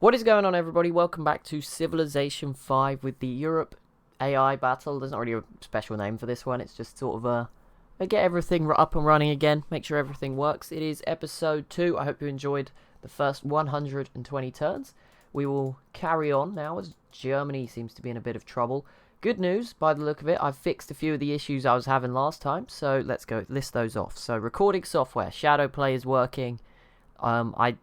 What is going on, everybody? Welcome back to Civilization 5 with the Europe AI battle. There's not really a special name for this one. It's just sort of a get everything up and running again, make sure everything works. It is episode 2. I hope you enjoyed the first 120 turns. We will carry on now as Germany seems to be in a bit of trouble. Good news, by the look of it, I've fixed a few of the issues I was having last time, so let's go list those off. So recording software, Shadow Play is working. I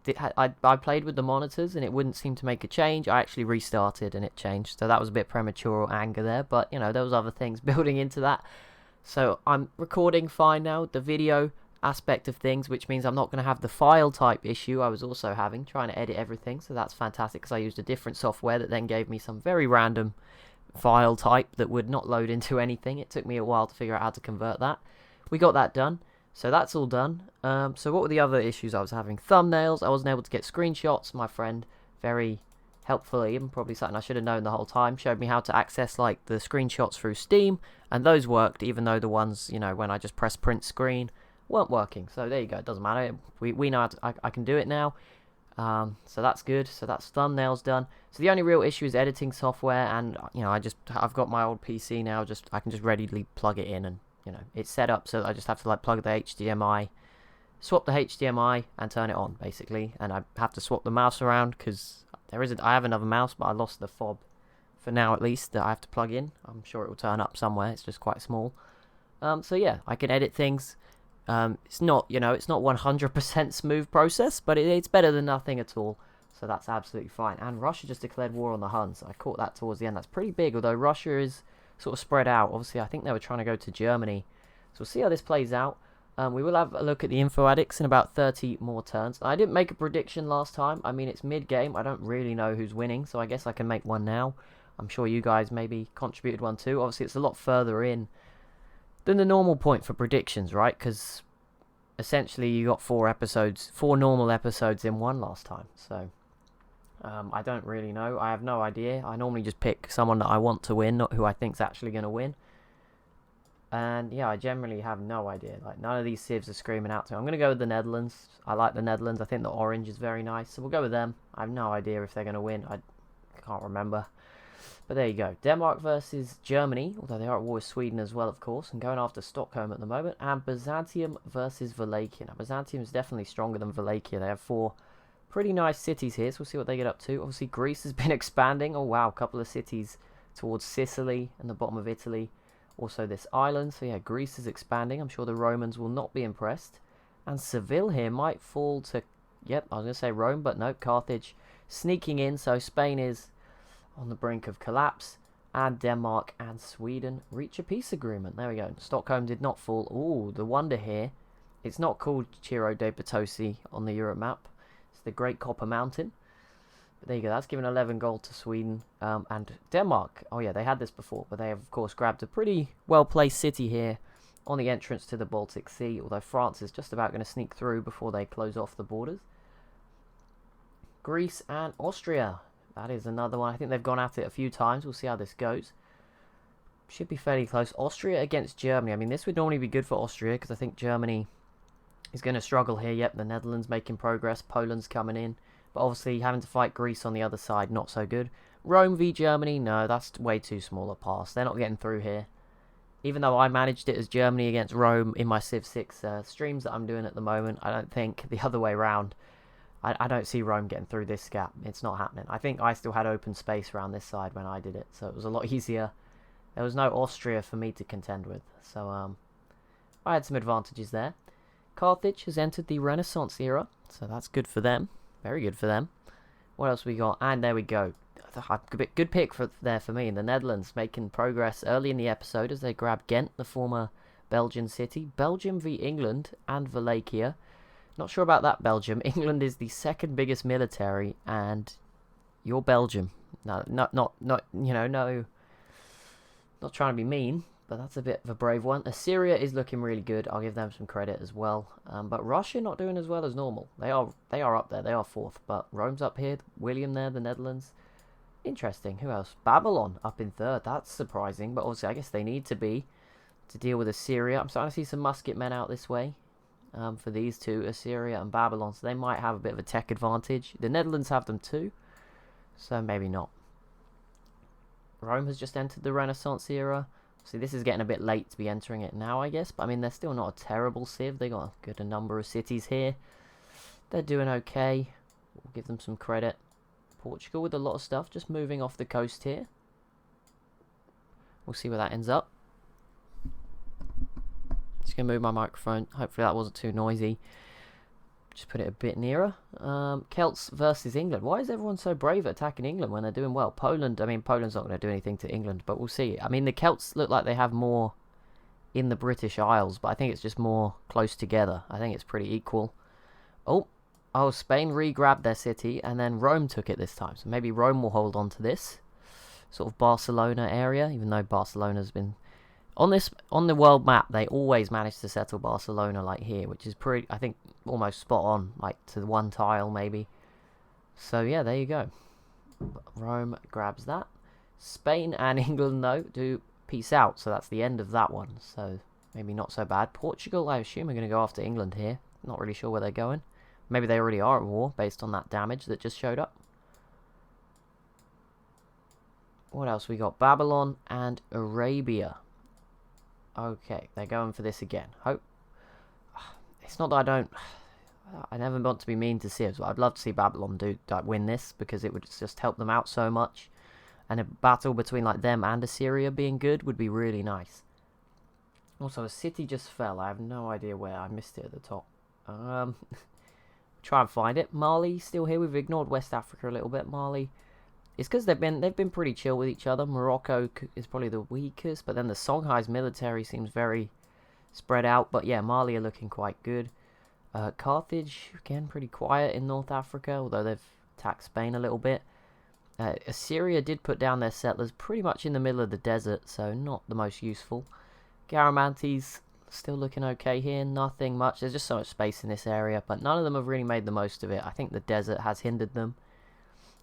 played with the monitors and it wouldn't seem to make a change. I actually restarted and it changed, so that was a bit premature anger there, but you know, there was other things building into that. So I'm recording fine now, the video aspect of things, which means I'm not going to have the file type issue I was also having, trying to edit everything, so that's fantastic because I used a different software that then gave me some very random file type that would not load into anything. It took me a while to figure out how to convert that. We got that done. So that's all done. So what were the other issues I was having? Thumbnails. I wasn't able to get screenshots. My friend, very helpfully, and probably something I should have known the whole time, showed me how to access like the screenshots through Steam, and those worked, even though the ones, you know, when I just press print screen, weren't working. So there you go. It doesn't matter. We know how to, I can do it now. So that's good. So that's thumbnails done. So the only real issue is editing software, and you know, I've got my old PC now. I can just readily plug it in and. You know, it's set up so I just have to like plug the HDMI, swap the HDMI and turn it on basically, and I have to swap the mouse around because I have another mouse, but I lost the fob for now at least that I have to plug in. I'm sure it will turn up somewhere. It's just quite small. So yeah, I can edit things. It's not, you know, it's not 100% smooth process, but it's better than nothing at all. So that's absolutely fine. And Russia just declared war on the Huns. I caught that towards the end. That's pretty big, although Russia is sort of spread out. Obviously, I think they were trying to go to Germany. So we'll see how this plays out. We will have a look at the info addicts in about 30 more turns. I didn't make a prediction last time. I mean, it's mid-game. I don't really know who's winning, so I guess I can make one now. I'm sure you guys maybe contributed one too. Obviously, it's a lot further in than the normal point for predictions, right? Because essentially you got 4 normal episodes in one last time. So I don't really know. I have no idea. I normally just pick someone that I want to win, not who I think's actually going to win. And yeah, I generally have no idea. Like, none of these civs are screaming out to me. I'm going to go with the Netherlands. I like the Netherlands. I think the orange is very nice. So we'll go with them. I have no idea if they're going to win. I can't remember. But there you go. Denmark versus Germany. Although they are at war with Sweden as well, of course. And going after Stockholm at the moment. And Byzantium versus Wallachia. Now, Byzantium is definitely stronger than Wallachia. They have 4 pretty nice cities here, so we'll see what they get up to. Obviously, Greece has been expanding. Oh, wow, a couple of cities towards Sicily and the bottom of Italy. Also, this island. So, yeah, Greece is expanding. I'm sure the Romans will not be impressed. And Seville here might fall to... Yep, I was going to say Rome, but no, Carthage sneaking in. So, Spain is on the brink of collapse. And Denmark and Sweden reach a peace agreement. There we go. Stockholm did not fall. Ooh, the wonder here. It's not called Ciro de Potosi on the Europe map. The Great Copper Mountain. But there you go, that's given 11 gold to Sweden. And Denmark, oh yeah, they had this before, but they have of course grabbed a pretty well placed city here on the entrance to the Baltic Sea, although France is just about going to sneak through before they close off the borders. Greece and Austria, that is another one. I think they've gone at it a few times. We'll see how this goes. Should be fairly close. Austria against Germany. I mean, this would normally be good for Austria because I think Germany is going to struggle here. Yep, the Netherlands making progress. Poland's coming in. But obviously having to fight Greece on the other side, not so good. Rome v Germany, no, that's way too small a pass. They're not getting through here. Even though I managed it as Germany against Rome in my Civ 6 streams that I'm doing at the moment, I don't think the other way around. I don't see Rome getting through this gap. It's not happening. I think I still had open space around this side when I did it, so it was a lot easier. There was no Austria for me to contend with, so I had some advantages there. Carthage has entered the Renaissance era, so that's good for them. Very good for them. What else we got? And there we go. Good pick there for me in the Netherlands, making progress early in the episode as they grab Ghent, the former Belgian city. Belgium v England and Wallachia. Not sure about that, Belgium. England is the second biggest military, and you're Belgium. No, not you know, no. Not trying to be mean, but that's a bit of a brave one. Assyria is looking really good. I'll give them some credit as well. But Russia not doing as well as normal. They are up there. They are 4th. But Rome's up here. William there, the Netherlands. Interesting. Who else? Babylon up in 3rd. That's surprising. But obviously I guess they need to be to deal with Assyria. I'm starting to see some musket men out this way. For these two, Assyria and Babylon. So they might have a bit of a tech advantage. The Netherlands have them too. So maybe not. Rome has just entered the Renaissance era. See, this is getting a bit late to be entering it now, I guess. But I mean, they're still not a terrible civ. They got a good number of cities here. They're doing okay. We'll give them some credit. Portugal with a lot of stuff, just moving off the coast here. We'll see where that ends up. Just gonna move my microphone. Hopefully that wasn't too noisy. Just put it a bit nearer. Celts versus England. Why is everyone so brave at attacking England when they're doing well? Poland, I mean, Poland's not going to do anything to England, but we'll see. I mean, the Celts look like they have more in the British Isles, but I think it's just more close together. I think it's pretty equal. Oh, Spain re-grabbed their city, and then Rome took it this time. So maybe Rome will hold on to this sort of Barcelona area, even though Barcelona's been... On the world map, they always manage to settle Barcelona like here, which is pretty, I think, almost spot on, like to one tile maybe. So yeah, there you go. Rome grabs that. Spain and England, though, do peace out, so that's the end of that one. So maybe not so bad. Portugal, I assume, are going to go after England here. Not really sure where they're going. Maybe they already are at war, based on that damage that just showed up. What else we got? Babylon and Arabia. Okay, they're going for this again. Hope. It's not that I never want to be mean to Civs, but I'd love to see Babylon win this, because it would just help them out so much. And a battle between like them and Assyria being good would be really nice. Also, a city just fell. I have no idea where. I missed it at the top. Try and find it. Mali still here. We've ignored West Africa a little bit. Mali. It's because they've been pretty chill with each other. Morocco is probably the weakest, but then the Songhai's military seems very spread out. But yeah, Mali are looking quite good. Carthage, again, pretty quiet in North Africa, although they've attacked Spain a little bit. Assyria did put down their settlers pretty much in the middle of the desert, so not the most useful. Garamantes still looking okay here. Nothing much. There's just so much space in this area, but none of them have really made the most of it. I think the desert has hindered them.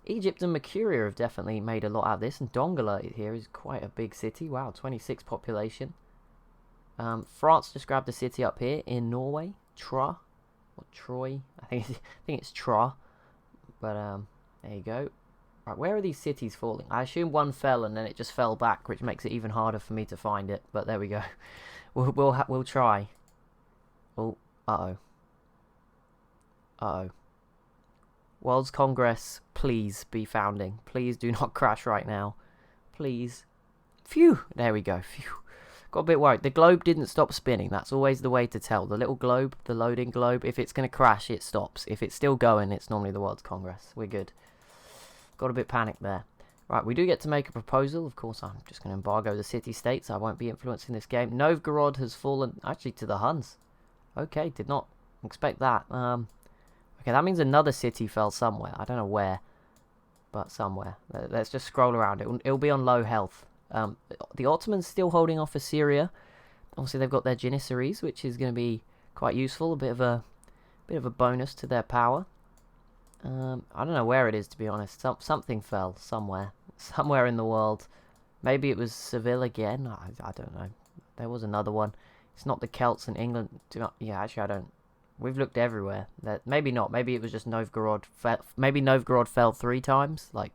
Egypt and Mercuria have definitely made a lot out of this, and Dongola here is quite a big city. Wow, 26 population. France just grabbed a city up here in Norway, Troy. I think it's Troy. But there you go. Right, where are these cities falling? I assume one fell and then it just fell back, which makes it even harder for me to find it. But there we go. We'll try. Oh, uh-oh. World's Congress, please be founding. Please do not crash right now. Please. Phew! There we go. Phew. Got a bit worried. The globe didn't stop spinning. That's always the way to tell. The little globe, the loading globe, if it's going to crash, it stops. If it's still going, it's normally the World's Congress. We're good. Got a bit panicked there. Right, we do get to make a proposal. Of course, I'm just going to embargo the city-states. I won't be influencing this game. Novgorod has fallen, actually, to the Huns. Okay, did not expect that. Okay, that means another city fell somewhere. I don't know where, but somewhere. Let's just scroll around. It'll be on low health. The Ottomans still holding off Assyria. Obviously, they've got their Janissaries, which is going to be quite useful. A bit of a bonus to their power. I don't know where it is, to be honest. Something fell somewhere in the world. Maybe it was Seville again. I don't know. There was another one. It's not the Celts in England. Yeah, actually, I don't. We've looked everywhere. Maybe not. Maybe it was just Novgorod. Maybe Novgorod fell 3 times, like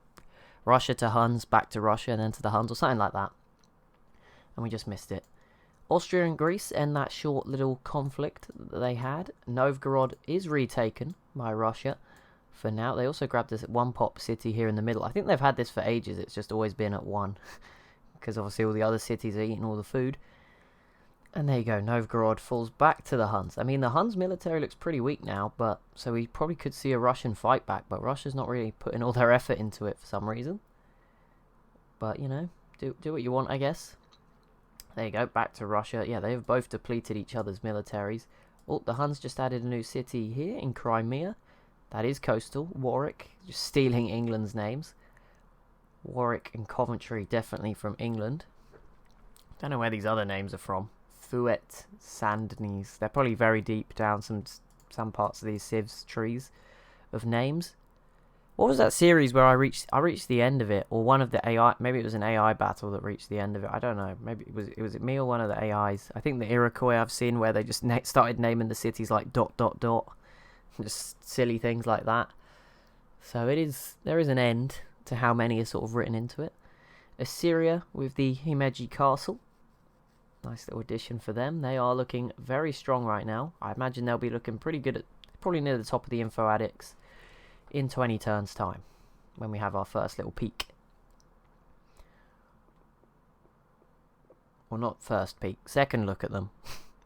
Russia to Huns, back to Russia, and then to the Huns, or something like that. And we just missed it. Austria and Greece end that short little conflict that they had. Novgorod is retaken by Russia for now. They also grabbed this one-pop city here in the middle. I think they've had this for ages. It's just always been at 1. Because obviously all the other cities are eating all the food. And there you go, Novgorod falls back to the Huns. I mean, the Huns military looks pretty weak now, but so we probably could see a Russian fight back, but Russia's not really putting all their effort into it for some reason. But, you know, do what you want, I guess. There you go, back to Russia. Yeah, they have both depleted each other's militaries. Oh, the Huns just added a new city here in Crimea. That is coastal. Warwick, just stealing England's names. Warwick and Coventry, definitely from England. Don't know where these other names are from. Fuet, Sandnes. They're probably very deep down some parts of these civs trees of names. What was that series where I reached the end of it, or one of the AI? Maybe it was an AI battle that reached the end of it. I don't know. Maybe it was me or one of the AIs. I think the Iroquois I've seen where they just started naming the cities like ... just silly things like that. So there is an end. to how many are sort of written into it. Assyria with the Himeji Castle. Nice little addition for them. They are looking very strong right now. I imagine they'll be looking pretty good at probably near the top of the info addicts in 20 turns time when we have our first little peek. Well, not first peek, second look at them.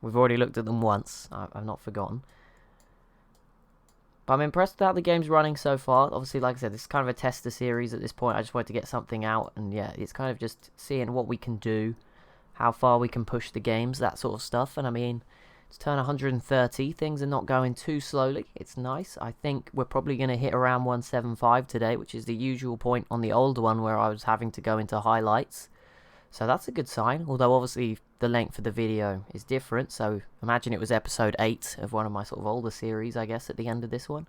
We've already looked at them once. I've not forgotten. But I'm impressed with how the game's running so far. Obviously, like I said, this is kind of a tester series at this point. I just wanted to get something out. And yeah, it's kind of just seeing what we can do, how far we can push the games, that sort of stuff. And I mean, it's turn 130. Things are not going too slowly. It's nice. I think we're probably going to hit around 175 today, which is the usual point on the older one where I was having to go into highlights. So that's a good sign. Although obviously the length of the video is different. So imagine it was episode 8 of one of my sort of older series, I guess, at the end of this one.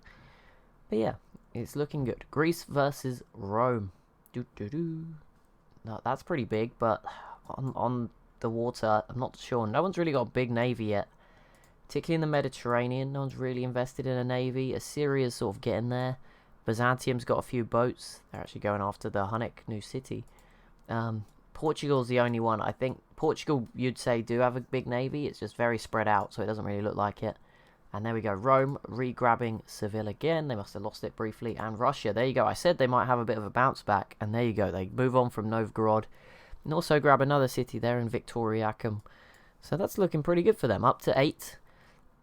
But yeah, it's looking good. Greece versus Rome. No, that's pretty big, but on the water, I'm not sure. No one's really got a big navy yet. Particularly in the Mediterranean, no one's really invested in a navy. Assyria's sort of getting there. Byzantium's got a few boats. They're actually going after the Hunnic new city. Portugal's the only one. I think Portugal, you'd say, do have a big navy. It's just very spread out, so it doesn't really look like it. And there we go. Rome re-grabbing Seville again. They must have lost it briefly. And Russia, there you go. I said they might have a bit of a bounce back. And there you go. They move on from Novgorod. And also grab another city there in Victoriacum. So that's looking pretty good for them. Up to 8.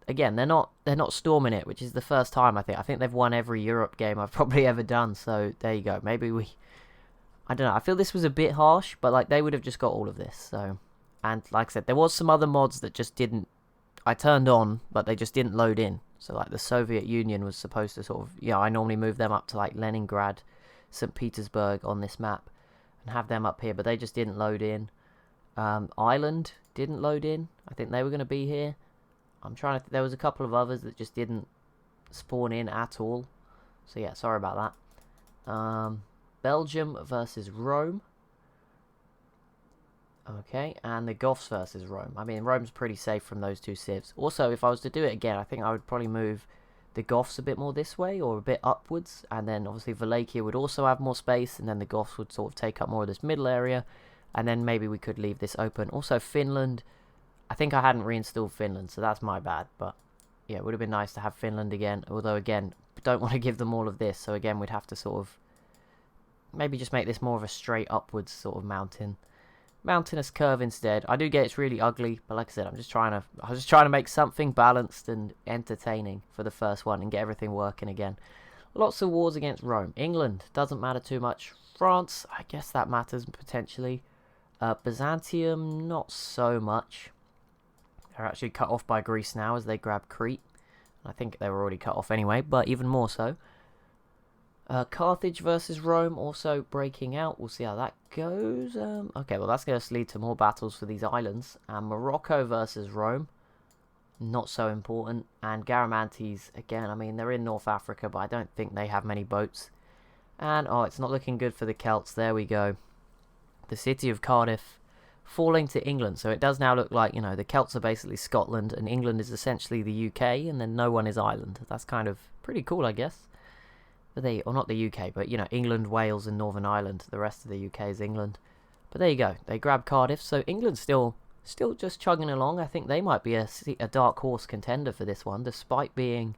Again, they're not storming it, which is the first time, I think. I think they've won every Europe game I've probably ever done. So there you go. Maybe I don't know. I feel this was a bit harsh, but like they would have just got all of this. So, and like I said, there was some other mods that just didn't. I turned on, but they just didn't load in. So like the Soviet Union was supposed to sort of, I normally move them up to like Leningrad, St. Petersburg on this map, and have them up here, but they just didn't load in. Ireland didn't load in. I think they were going to be here. I'm trying to. There was a couple of others that just didn't spawn in at all. So yeah, sorry about that. Belgium versus Rome. Okay, and the Goths versus Rome. I mean, Rome's pretty safe from those two civs. Also, if I was to do it again, I think I would probably move the Goths a bit more this way, or a bit upwards, and then obviously Wallachia would also have more space, and then the Goths would sort of take up more of this middle area, and then maybe we could leave this open. Also, Finland, I think I hadn't reinstalled Finland, so that's my bad, but yeah, it would have been nice to have Finland again, although again, don't want to give them all of this, so again, we'd have to sort of maybe just make this more of a straight upwards sort of mountainous curve instead. I do get it's really ugly, but like I said, I was just trying to make something balanced and entertaining for the first one and get everything working again. Lots of wars against Rome. England doesn't matter too much. France, I guess that matters potentially. Byzantium, not so much. They're actually cut off by Greece now as they grab Crete. I think they were already cut off anyway, but even more so. Carthage versus Rome also breaking out. We'll see how that goes. Okay, well that's going to lead to more battles for these islands. And Morocco versus Rome, not so important. And Garamantes, again, I mean, they're in North Africa, but I don't think they have many boats. And, it's not looking good for the Celts. There we go. The city of Cardiff falling to England. So it does now look like, the Celts are basically Scotland, and England is essentially the UK, and then no one is Ireland. That's kind of pretty cool, I guess. But or not the UK, but England, Wales, and Northern Ireland. The rest of the UK is England. But there you go. They grab Cardiff. So England's still just chugging along. I think they might be a dark horse contender for this one, despite being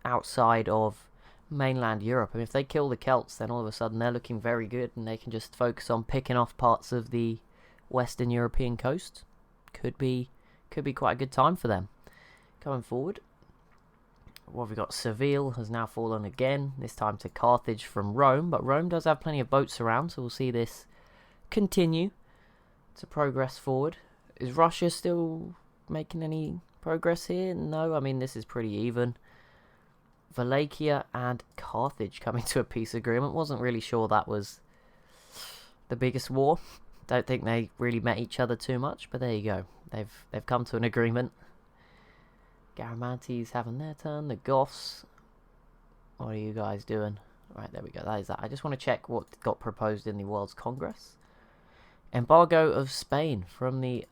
outside of mainland Europe. I mean, if they kill the Celts, then all of a sudden they're looking very good, and they can just focus on picking off parts of the Western European coast. Could be quite a good time for them going forward. What have we got? Seville has now fallen again, this time to Carthage from Rome, but Rome does have plenty of boats around, so we'll see this continue to progress forward. Is Russia still making any progress here? No, I mean, this is pretty even. Wallachia and Carthage coming to a peace agreement. Wasn't really sure that was the biggest war. Don't think they really met each other too much, but there you go. They've come to an agreement. Garamantes having their turn. The Goths. What are you guys doing? Right, there we go. That is that. I just want to check what got proposed in the World's Congress. Embargo of Spain from the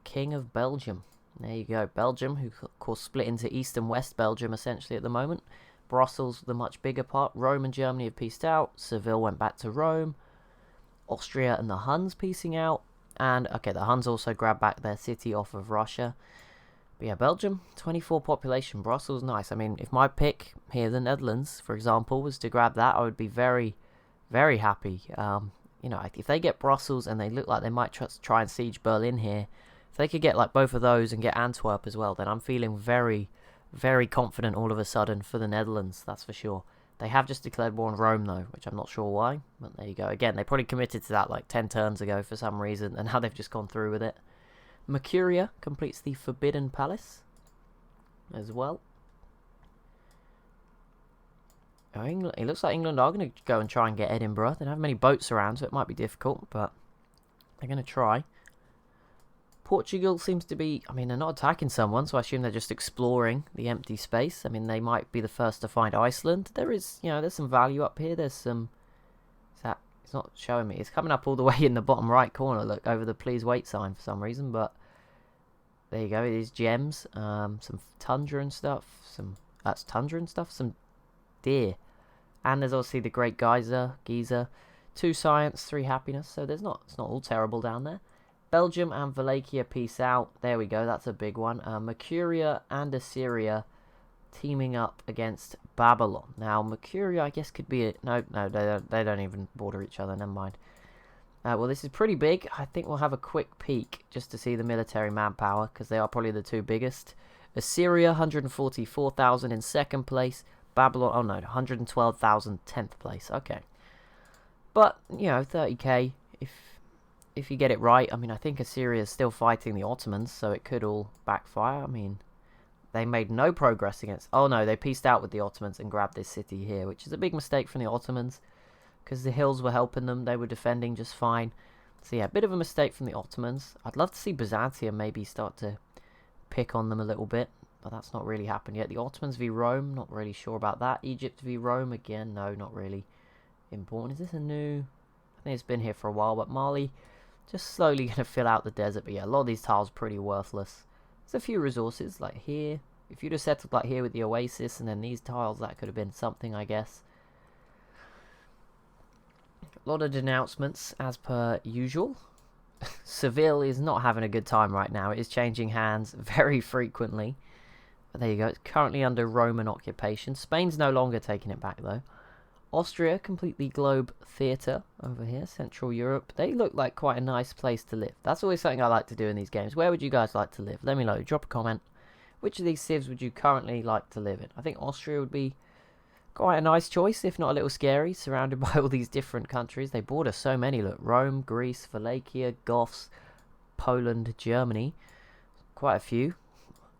King of Belgium. There you go. Belgium, who of course split into East and West Belgium essentially at the moment. Brussels, the much bigger part. Rome and Germany have pieced out. Seville went back to Rome. Austria and the Huns piecing out. And, okay, the Huns also grabbed back their city off of Russia. But yeah, Belgium, 24 population. Brussels, nice. I mean, if my pick here, the Netherlands, for example, was to grab that, I would be very, very happy. You know, if they get Brussels and they look like they might try and siege Berlin here, if they could get like both of those and get Antwerp as well, then I'm feeling very, very confident all of a sudden for the Netherlands, that's for sure. They have just declared war on Rome though, which I'm not sure why, but there you go. Again, they probably committed to that like 10 turns ago for some reason, and now they've just gone through with it. Mercuria completes the Forbidden Palace as well. Oh, England, it looks like England are going to go and try and get Edinburgh. They don't have many boats around, so it might be difficult, but they're going to try. Portugal seems to be, I mean, they're not attacking someone, so I assume they're just exploring the empty space. I mean, they might be the first to find Iceland. There is, you know, there's some value up here. There's some, it's not showing me. It's coming up all the way in the bottom right corner, look, over the please wait sign for some reason, but there you go. It is gems, some tundra and stuff, that's tundra and stuff, some deer. And there's obviously the Great Geyser, 2 science, 3 happiness, so it's not all terrible down there. Belgium and Wallachia peace out. There we go, that's a big one. Mercuria and Assyria teaming up against Babylon. Now, Mercuria, I guess, could be no, they don't even border each other, never mind. Well, this is pretty big. I think we'll have a quick peek just to see the military manpower, because they are probably the 2 biggest. Assyria, 144,000 in 2nd place. Babylon, oh no, 112,000, 10th place. Okay. But, you know, 30k, if you get it right. I mean, I think Assyria is still fighting the Ottomans, so it could all backfire. I mean, they made no progress against... Oh no, they pieced out with the Ottomans and grabbed this city here, which is a big mistake from the Ottomans, because the hills were helping them. They were defending just fine. So yeah, a bit of a mistake from the Ottomans. I'd love to see Byzantium maybe start to pick on them a little bit, but that's not really happened yet. The Ottomans v Rome, not really sure about that. Egypt v Rome, again, no, not really important. Is this a new... I think it's been here for a while, but Mali, just slowly going to fill out the desert. But yeah, a lot of these tiles are pretty worthless. There's a few resources, like here. If you'd have settled like here with the oasis and then these tiles, that could have been something, I guess. A lot of denouncements, as per usual. Seville is not having a good time right now. It is changing hands very frequently. But there you go. It's currently under Roman occupation. Spain's no longer taking it back, though. Austria, completely globe theatre over here. Central Europe. They look like quite a nice place to live. That's always something I like to do in these games. Where would you guys like to live? Let me know. Drop a comment. Which of these civs would you currently like to live in? I think Austria would be quite a nice choice, if not a little scary, surrounded by all these different countries. They border so many. Look, Rome, Greece, Wallachia, Goths, Poland, Germany. Quite a few.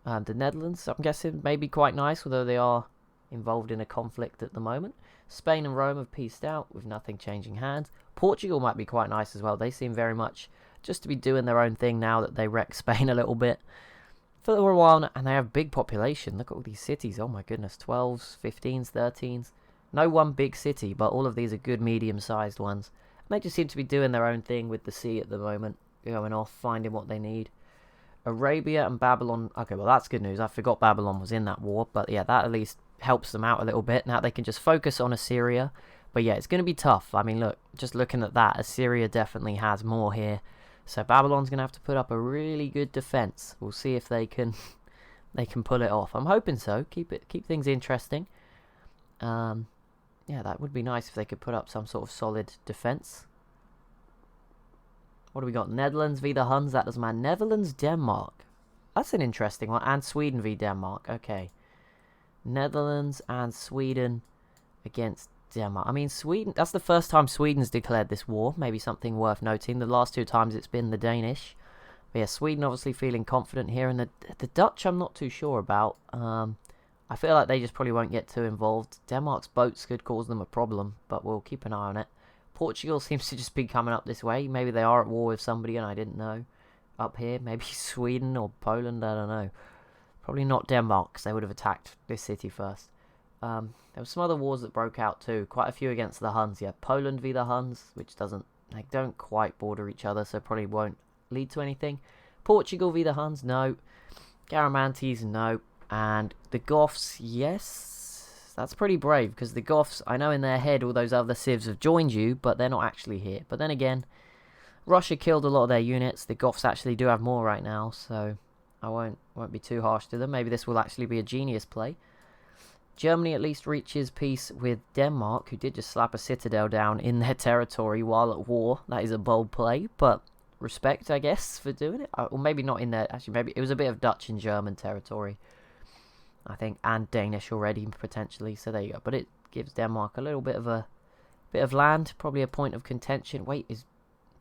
The Netherlands, I'm guessing, may be quite nice, although they are involved in a conflict at the moment. Spain and Rome have peaced out with nothing changing hands. Portugal might be quite nice as well. They seem very much just to be doing their own thing now that they wreck Spain a little bit. For a while now, and they have big population. Look at all these cities. Oh my goodness, 12s, 15s, 13s. No one big city, but all of these are good medium-sized ones. And they just seem to be doing their own thing with the sea at the moment. Going off, finding what they need. Arabia and Babylon. Okay, well that's good news. I forgot Babylon was in that war. But yeah, that at least helps them out a little bit. Now they can just focus on Assyria. But yeah, it's going to be tough. I mean, look, just looking at that, Assyria definitely has more here. So Babylon's going to have to put up a really good defense. We'll see if they can pull it off. I'm hoping so. Keep things interesting. Yeah, that would be nice if they could put up some sort of solid defense. What do we got? Netherlands v the Huns. That doesn't matter. Netherlands, Denmark. That's an interesting one. And Sweden v Denmark. Okay. Netherlands and Sweden against Denmark. I mean, Sweden, that's the first time Sweden's declared this war. Maybe something worth noting. The last 2 times it's been the Danish. But yeah, Sweden obviously feeling confident here. And the Dutch I'm not too sure about. I feel like they just probably won't get too involved. Denmark's boats could cause them a problem, but we'll keep an eye on it. Portugal seems to just be coming up this way. Maybe they are at war with somebody and I didn't know. Up here, maybe Sweden or Poland, I don't know. Probably not Denmark, because they would have attacked this city first. There were some other wars that broke out too. Quite a few against the Huns. Yeah, Poland v the Huns, which they don't quite border each other, so probably won't lead to anything. Portugal v the Huns, no. Garamantes, no. And the Goths, yes. That's pretty brave, because the Goths, I know in their head all those other civs have joined you, but they're not actually here. But then again, Russia killed a lot of their units. The Goths actually do have more right now, so I won't be too harsh to them. Maybe this will actually be a genius play. Germany at least reaches peace with Denmark, who did just slap a citadel down in their territory while at war. That is a bold play, but respect, I guess, for doing it. Or maybe not in there. Actually, maybe it was a bit of Dutch and German territory, I think, and Danish already, potentially. So there you go. But it gives Denmark a little bit of land, probably a point of contention. Wait, is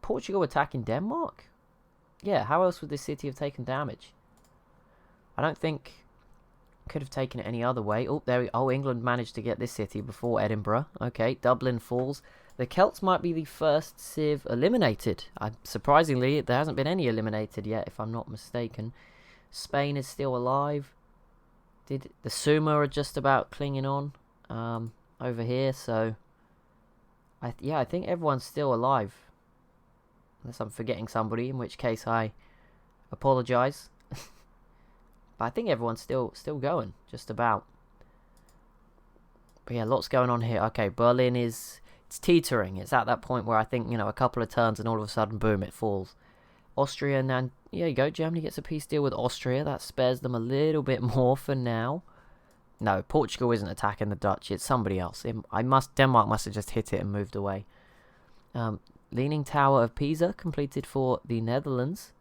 Portugal attacking Denmark? Yeah, how else would this city have taken damage? I don't think could have taken it any other way. Oh, there we oh, England managed to get this city before Edinburgh. Okay, Dublin falls. The Celts might be the first civ eliminated. Surprisingly, there hasn't been any eliminated yet, if I'm not mistaken. Spain is still alive. The Suma are just about clinging on over here, so I think everyone's still alive. Unless I'm forgetting somebody, in which case I apologise. But I think everyone's still going, just about. But yeah, lots going on here. Okay, Berlin it's teetering. It's at that point where I think, a couple of turns and all of a sudden, boom, it falls. Austria, and then, yeah, you go. Germany gets a peace deal with Austria. That spares them a little bit more for now. No, Portugal isn't attacking the Dutch. It's somebody else. Denmark must have just hit it and moved away. Leaning Tower of Pisa completed for the Netherlands.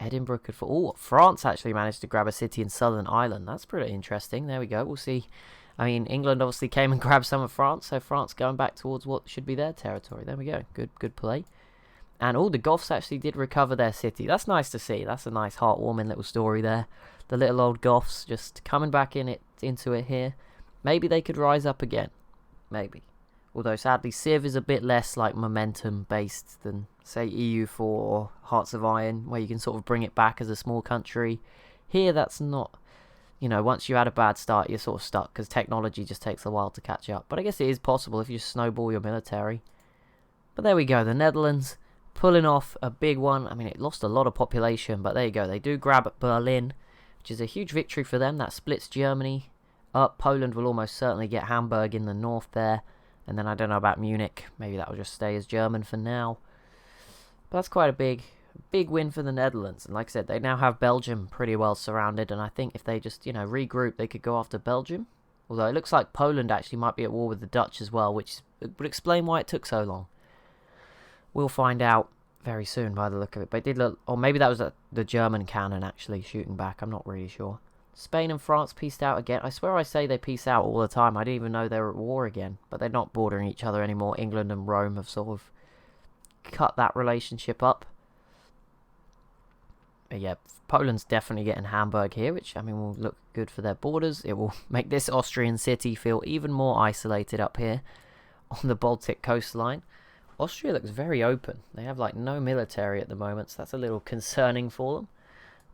Edinburgh could fall. Oh, France actually managed to grab a city in Southern Ireland. That's pretty interesting. There we go. We'll see. I mean, England obviously came and grabbed some of France, so France going back towards what should be their territory. There we go. Good play. And all the Goths actually did recover their city. That's nice to see. That's a nice, heartwarming little story there. The little old Goths just coming back into it here. Maybe they could rise up again. Maybe. Although, sadly, Civ is a bit less, momentum-based than, say, EU4 or Hearts of Iron, where you can sort of bring it back as a small country. Here, that's not... once you had a bad start, you're sort of stuck, because technology just takes a while to catch up. But I guess it is possible if you just snowball your military. But there we go, the Netherlands pulling off a big one. I mean, it lost a lot of population, but there you go. They do grab Berlin, which is a huge victory for them. That splits Germany up. Poland will almost certainly get Hamburg in the north there. And then I don't know about Munich. Maybe that will just stay as German for now. But that's quite a big win for the Netherlands. And like I said, they now have Belgium pretty well surrounded. And I think if they just, regroup, they could go after Belgium. Although it looks like Poland actually might be at war with the Dutch as well, which would explain why it took so long. We'll find out very soon by the look of it. But it did look... Or maybe that was the German cannon actually shooting back. I'm not really sure. Spain and France peaced out again. I swear I say they peace out all the time. I didn't even know they were at war again. But they're not bordering each other anymore. England and Rome have sort of cut that relationship up. But yeah, Poland's definitely getting Hamburg here, which, will look good for their borders. It will make this Austrian city feel even more isolated up here on the Baltic coastline. Austria looks very open. They have, no military at the moment, so that's a little concerning for them.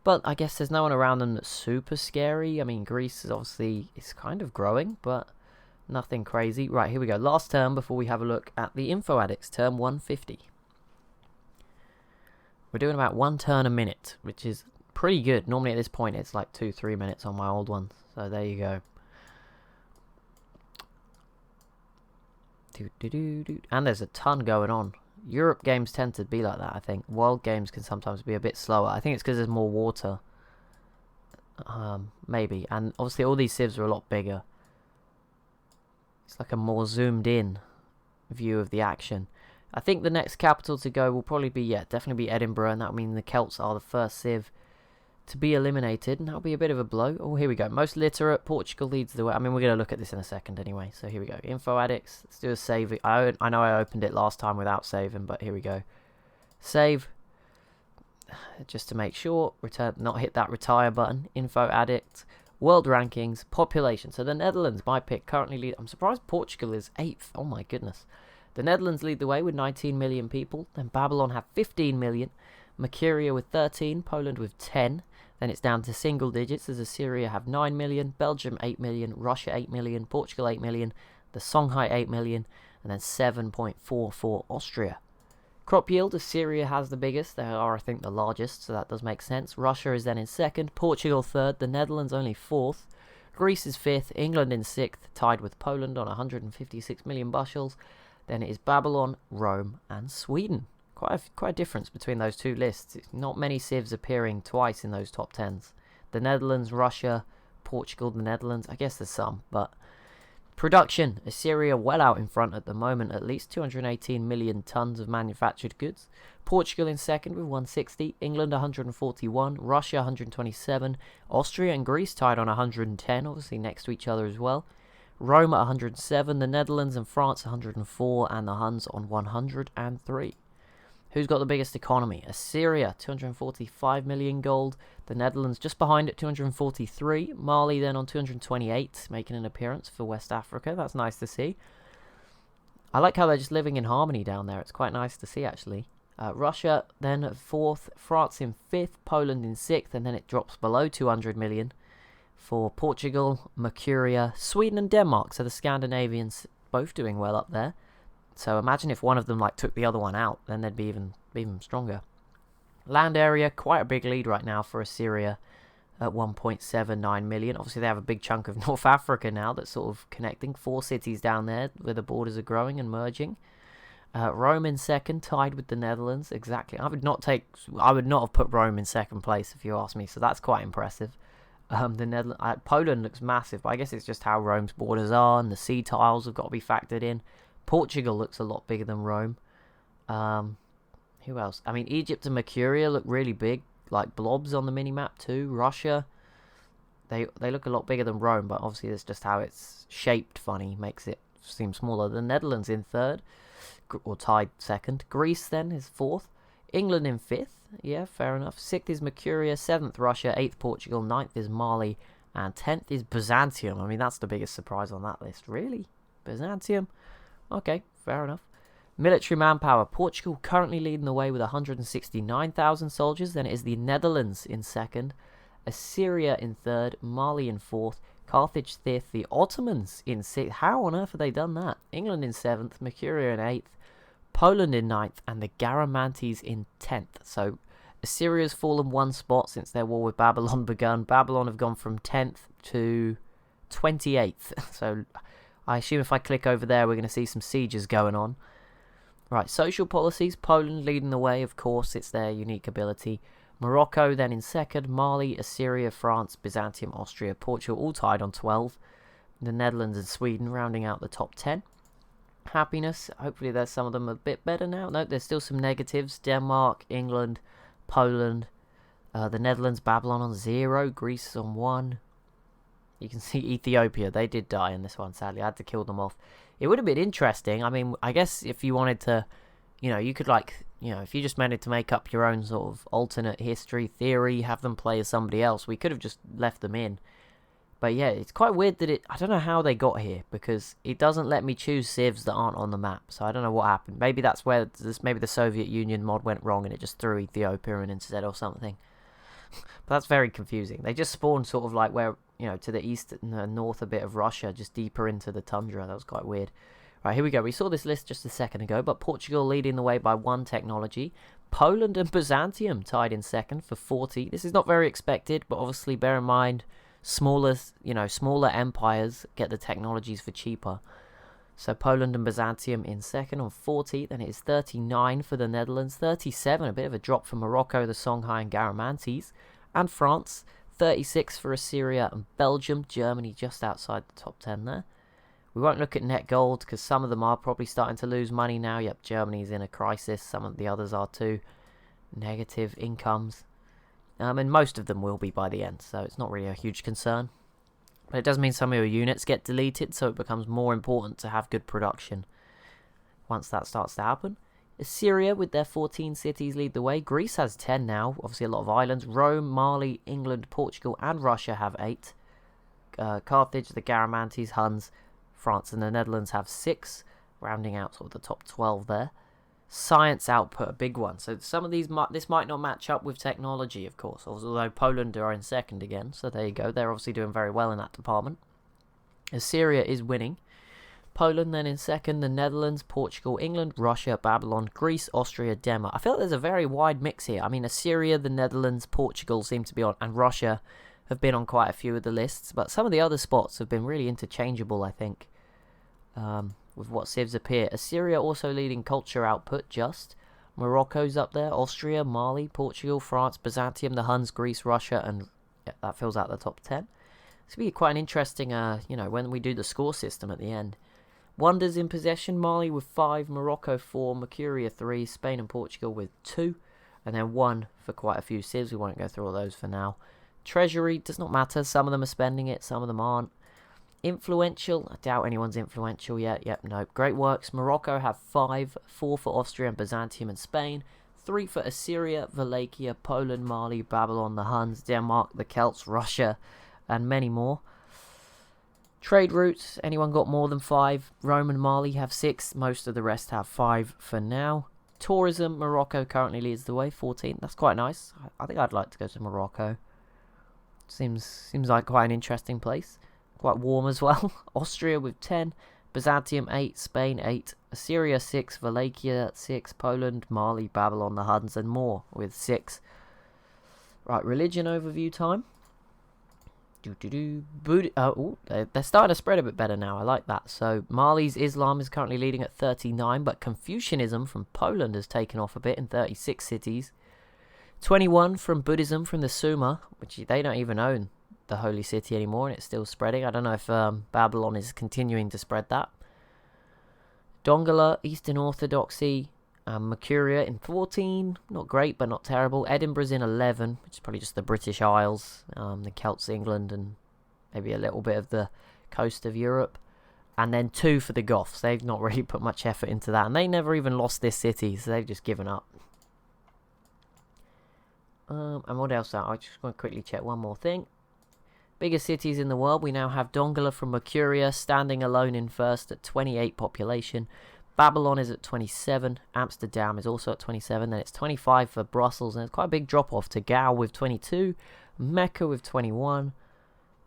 But I guess there's no one around them that's super scary. I mean, Greece is obviously, it's kind of growing, but nothing crazy. Right, here we go. Last term before we have a look at the Info Addicts, term 150. We're doing about 1 turn a minute, which is pretty good. Normally at this point, it's 2-3 minutes on my old ones. So there you go. And there's a ton going on. Europe games tend to be like that, I think. World games can sometimes be a bit slower. I think it's because there's more water. Maybe. And obviously all these civs are a lot bigger. It's like a more zoomed in view of the action. I think the next capital to go will probably be, definitely be Edinburgh. And that will mean the Celts are the first civ to be eliminated. And that'll be a bit of a blow. Oh, here we go. Most literate. Portugal leads the way. I mean, we're going to look at this in a second anyway. So here we go. Info Addicts. Let's do a save. I know I opened it last time without saving, but here we go. Save. Just to make sure. Not hit that retire button. Info Addict. World rankings. Population. So the Netherlands, my pick, currently lead. I'm surprised Portugal is 8th. Oh my goodness. The Netherlands lead the way with 19 million people. Then Babylon have 15 million. Mercuria with 13. Poland with 10. Then it's down to single digits as Assyria have 9 million, Belgium 8 million, Russia 8 million, Portugal 8 million, the Songhai 8 million, and then 7.4 for Austria. Crop yield, Assyria has the biggest. They are, I think, the largest, so that does make sense. Russia is then in second, Portugal third, the Netherlands only fourth. Greece is 5th, England in 6th, tied with Poland on 156 million bushels. Then it is Babylon, Rome, and Sweden. Quite a difference between those two lists. It's not many civs appearing twice in those top 10s. The Netherlands, Russia, Portugal, the Netherlands. I guess there's some, but production. Assyria well out in front at the moment, at least 218 million tons of manufactured goods. Portugal in second with 160, England 141, Russia 127, Austria and Greece tied on 110, obviously next to each other as well. Rome at 107, the Netherlands and France 104, and the Huns on 103. Who's got the biggest economy? Assyria, 245 million gold. The Netherlands just behind at 243. Mali then on 228, making an appearance for West Africa. That's nice to see. I like how they're just living in harmony down there. It's quite nice to see, actually. Russia then at 4th. France in 5th. Poland in 6th. And then it drops below 200 million for Portugal, Mercuria, Sweden and Denmark. So the Scandinavians both doing well up there. So imagine if one of them took the other one out, then they'd be even stronger. Land area, quite a big lead right now for Assyria at 1.79 million. Obviously they have a big chunk of North Africa now that's sort of connecting. 4 cities down there where the borders are growing and merging. Rome in second, tied with the Netherlands. Exactly. I would not have put Rome in second place if you ask me. So that's quite impressive. Poland looks massive, but I guess it's just how Rome's borders are, and the sea tiles have got to be factored in. Portugal looks a lot bigger than Rome. Who else? I mean, Egypt and Mercuria look really big, like blobs on the mini-map too. Russia, they look a lot bigger than Rome, but obviously that's just how it's shaped funny, makes it seem smaller. The Netherlands in third, or tied second. Greece then is 4th. England in 5th. Yeah, fair enough. 6th is Mercuria, 7th Russia, 8th Portugal, 9th is Mali, and 10th is Byzantium. I mean, that's the biggest surprise on that list. Really? Byzantium? Okay, fair enough. Military manpower. Portugal currently leading the way with 169,000 soldiers. Then it is the Netherlands in second. Assyria in third. Mali in 4th. Carthage 5th. The Ottomans in 6th. How on earth have they done that? England in 7th. Mercuria in 8th. Poland in 9th. And the Garamantes in 10th. So Assyria's fallen 1 spot since their war with Babylon begun. Babylon have gone from 10th to 28th. So I assume if I click over there, we're going to see some sieges going on. Right, social policies. Poland leading the way, of course. It's their unique ability. Morocco then in second. Mali, Assyria, France, Byzantium, Austria, Portugal, all tied on 12. The Netherlands and Sweden rounding out the top 10. Happiness. Hopefully there's some of them a bit better now. No, there's still some negatives. Denmark, England, Poland, the Netherlands, Babylon on 0. Greece on 1. You can see Ethiopia, they did die in this one, sadly. I had to kill them off. It would have been interesting. I mean, I guess if you wanted to, you could if you just wanted to make up your own sort of alternate history theory, have them play as somebody else, we could have just left them in. But yeah, it's quite weird that I don't know how they got here, because it doesn't let me choose civs that aren't on the map. So I don't know what happened. Maybe that's where maybe the Soviet Union mod went wrong and it just threw Ethiopia in instead or something. But that's very confusing. They just spawned sort of where, to the east and the north a bit of Russia, just deeper into the tundra. That was quite weird. Right, here we go. We saw this list just a second ago, but Portugal leading the way by 1 technology. Poland and Byzantium tied in second for 40. This is not very expected, but obviously bear in mind, smaller empires get the technologies for cheaper. So Poland and Byzantium in second on 40. Then it is 39 for the Netherlands. 37, a bit of a drop for Morocco, the Songhai and Garamantes. And France, 36 for Assyria and Belgium. Germany just outside the top 10 there. We won't look at net gold because some of them are probably starting to lose money now. Yep, Germany's in a crisis. Some of the others are too. Negative incomes. And most of them will be by the end, so it's not really a huge concern. But it does mean some of your units get deleted, so it becomes more important to have good production once that starts to happen. Assyria, with their 14 cities, lead the way. Greece has 10 now, obviously a lot of islands. Rome, Mali, England, Portugal, and Russia have 8. Carthage, the Garamantes, Huns, France, and the Netherlands have 6, rounding out sort of the top 12 there. Science output, a big one. So some of these, this might not match up with technology, of course, although Poland are in second again. So there you go. They're obviously doing very well in that department. Assyria is winning. Poland then in second, the Netherlands, Portugal, England, Russia, Babylon, Greece, Austria, Denmark. I feel like there's a very wide mix here. I mean, Assyria, the Netherlands, Portugal seem to be on, and Russia have been on quite a few of the lists, but some of the other spots have been really interchangeable, I think, with what civs appear. Assyria also leading culture output, just. Morocco's up there, Austria, Mali, Portugal, France, Byzantium, the Huns, Greece, Russia, and yeah, that fills out the top 10. It's going to be quite an interesting, when we do the score system at the end. Wonders in possession, Mali with 5, Morocco 4, Mercuria 3, Spain and Portugal with 2, and then 1 for quite a few civs. We won't go through all those for now. Treasury, does not matter. Some of them are spending it, some of them aren't. Influential, I doubt anyone's influential yet. Yep, no. Great works, Morocco have 5, 4 for Austria and Byzantium and Spain, 3 for Assyria, Wallachia, Poland, Mali, Babylon, the Huns, Denmark, the Celts, Russia, and many more. Trade routes, anyone got more than 5? Rome and Mali have 6, most of the rest have 5 for now. Tourism, Morocco currently leads the way, 14. That's quite nice. I think I'd like to go to Morocco. Seems like quite an interesting place. Quite warm as well. Austria with 10, Byzantium 8, Spain 8, Assyria 6, Wallachia 6, Poland, Mali, Babylon, the Huns, and more with 6. Right, religion overview time. They're starting to spread a bit better now. I like that. So Mali's Islam is currently leading at 39, but Confucianism from Poland has taken off a bit in 36 cities. 21 from Buddhism from the Suma, which they don't even own the holy city anymore, and it's still spreading. I don't know if Babylon is continuing to spread that. Dongola, Eastern Orthodoxy, Mercuria in 14, not great but not terrible. Edinburgh's in 11, which is probably just the British Isles, the Celts, England, and maybe a little bit of the coast of Europe. And then 2 for the Goths. They've not really put much effort into that, and they never even lost this city, so they've just given up. And what else? I just want to quickly check one more thing. Biggest cities in the world, we now have Dongola from Mercuria standing alone in first at 28 population. Babylon is at 27. Amsterdam is also at 27. Then it's 25 for Brussels, and it's quite a big drop off to Gao with 22. Mecca with 21.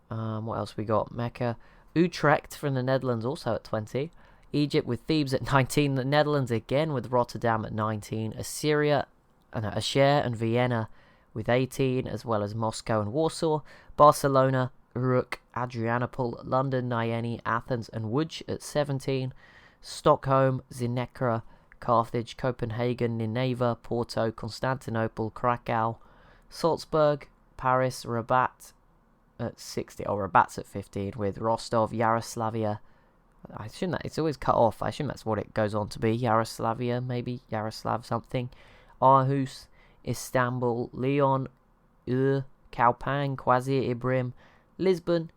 What else we got? Mecca. Utrecht from the Netherlands also at 20. Egypt with Thebes at 19. The Netherlands again with Rotterdam at 19. Assyria, Asher and Vienna with 18, as well as Moscow and Warsaw. Barcelona, Uruk, Adrianople, London, Nyeni, Athens and Łódź at 17. Stockholm, Zinekra, Carthage, Copenhagen, Nineveh, Porto, Constantinople, Krakow, Salzburg, Paris, Rabat at 60. Oh, Rabat's at 15 with Rostov, Yaroslavia. I assume that it's always cut off. I assume that's what it goes on to be. Yaroslavia, maybe Yaroslav something. Aarhus, Istanbul, Lyon, Kaupang, Qazir, Ibrim, Lisbon,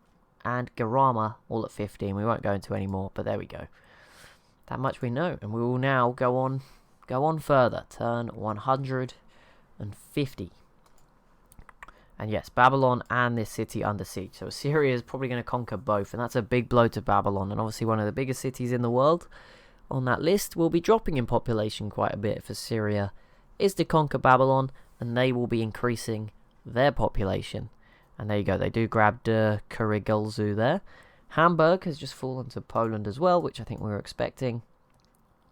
and Garama, all at 15. We won't go into any more, but there we go. That much we know, and we will now go on further. Turn 150. And yes, Babylon and this city under siege. So Assyria is probably going to conquer both, and that's a big blow to Babylon, and obviously one of the biggest cities in the world on that list will be dropping in population quite a bit if Assyria is to conquer Babylon, and they will be increasing their population. And there you go, they do grab Kurigulzu there. Hamburg has just fallen to Poland as well, which I think we were expecting.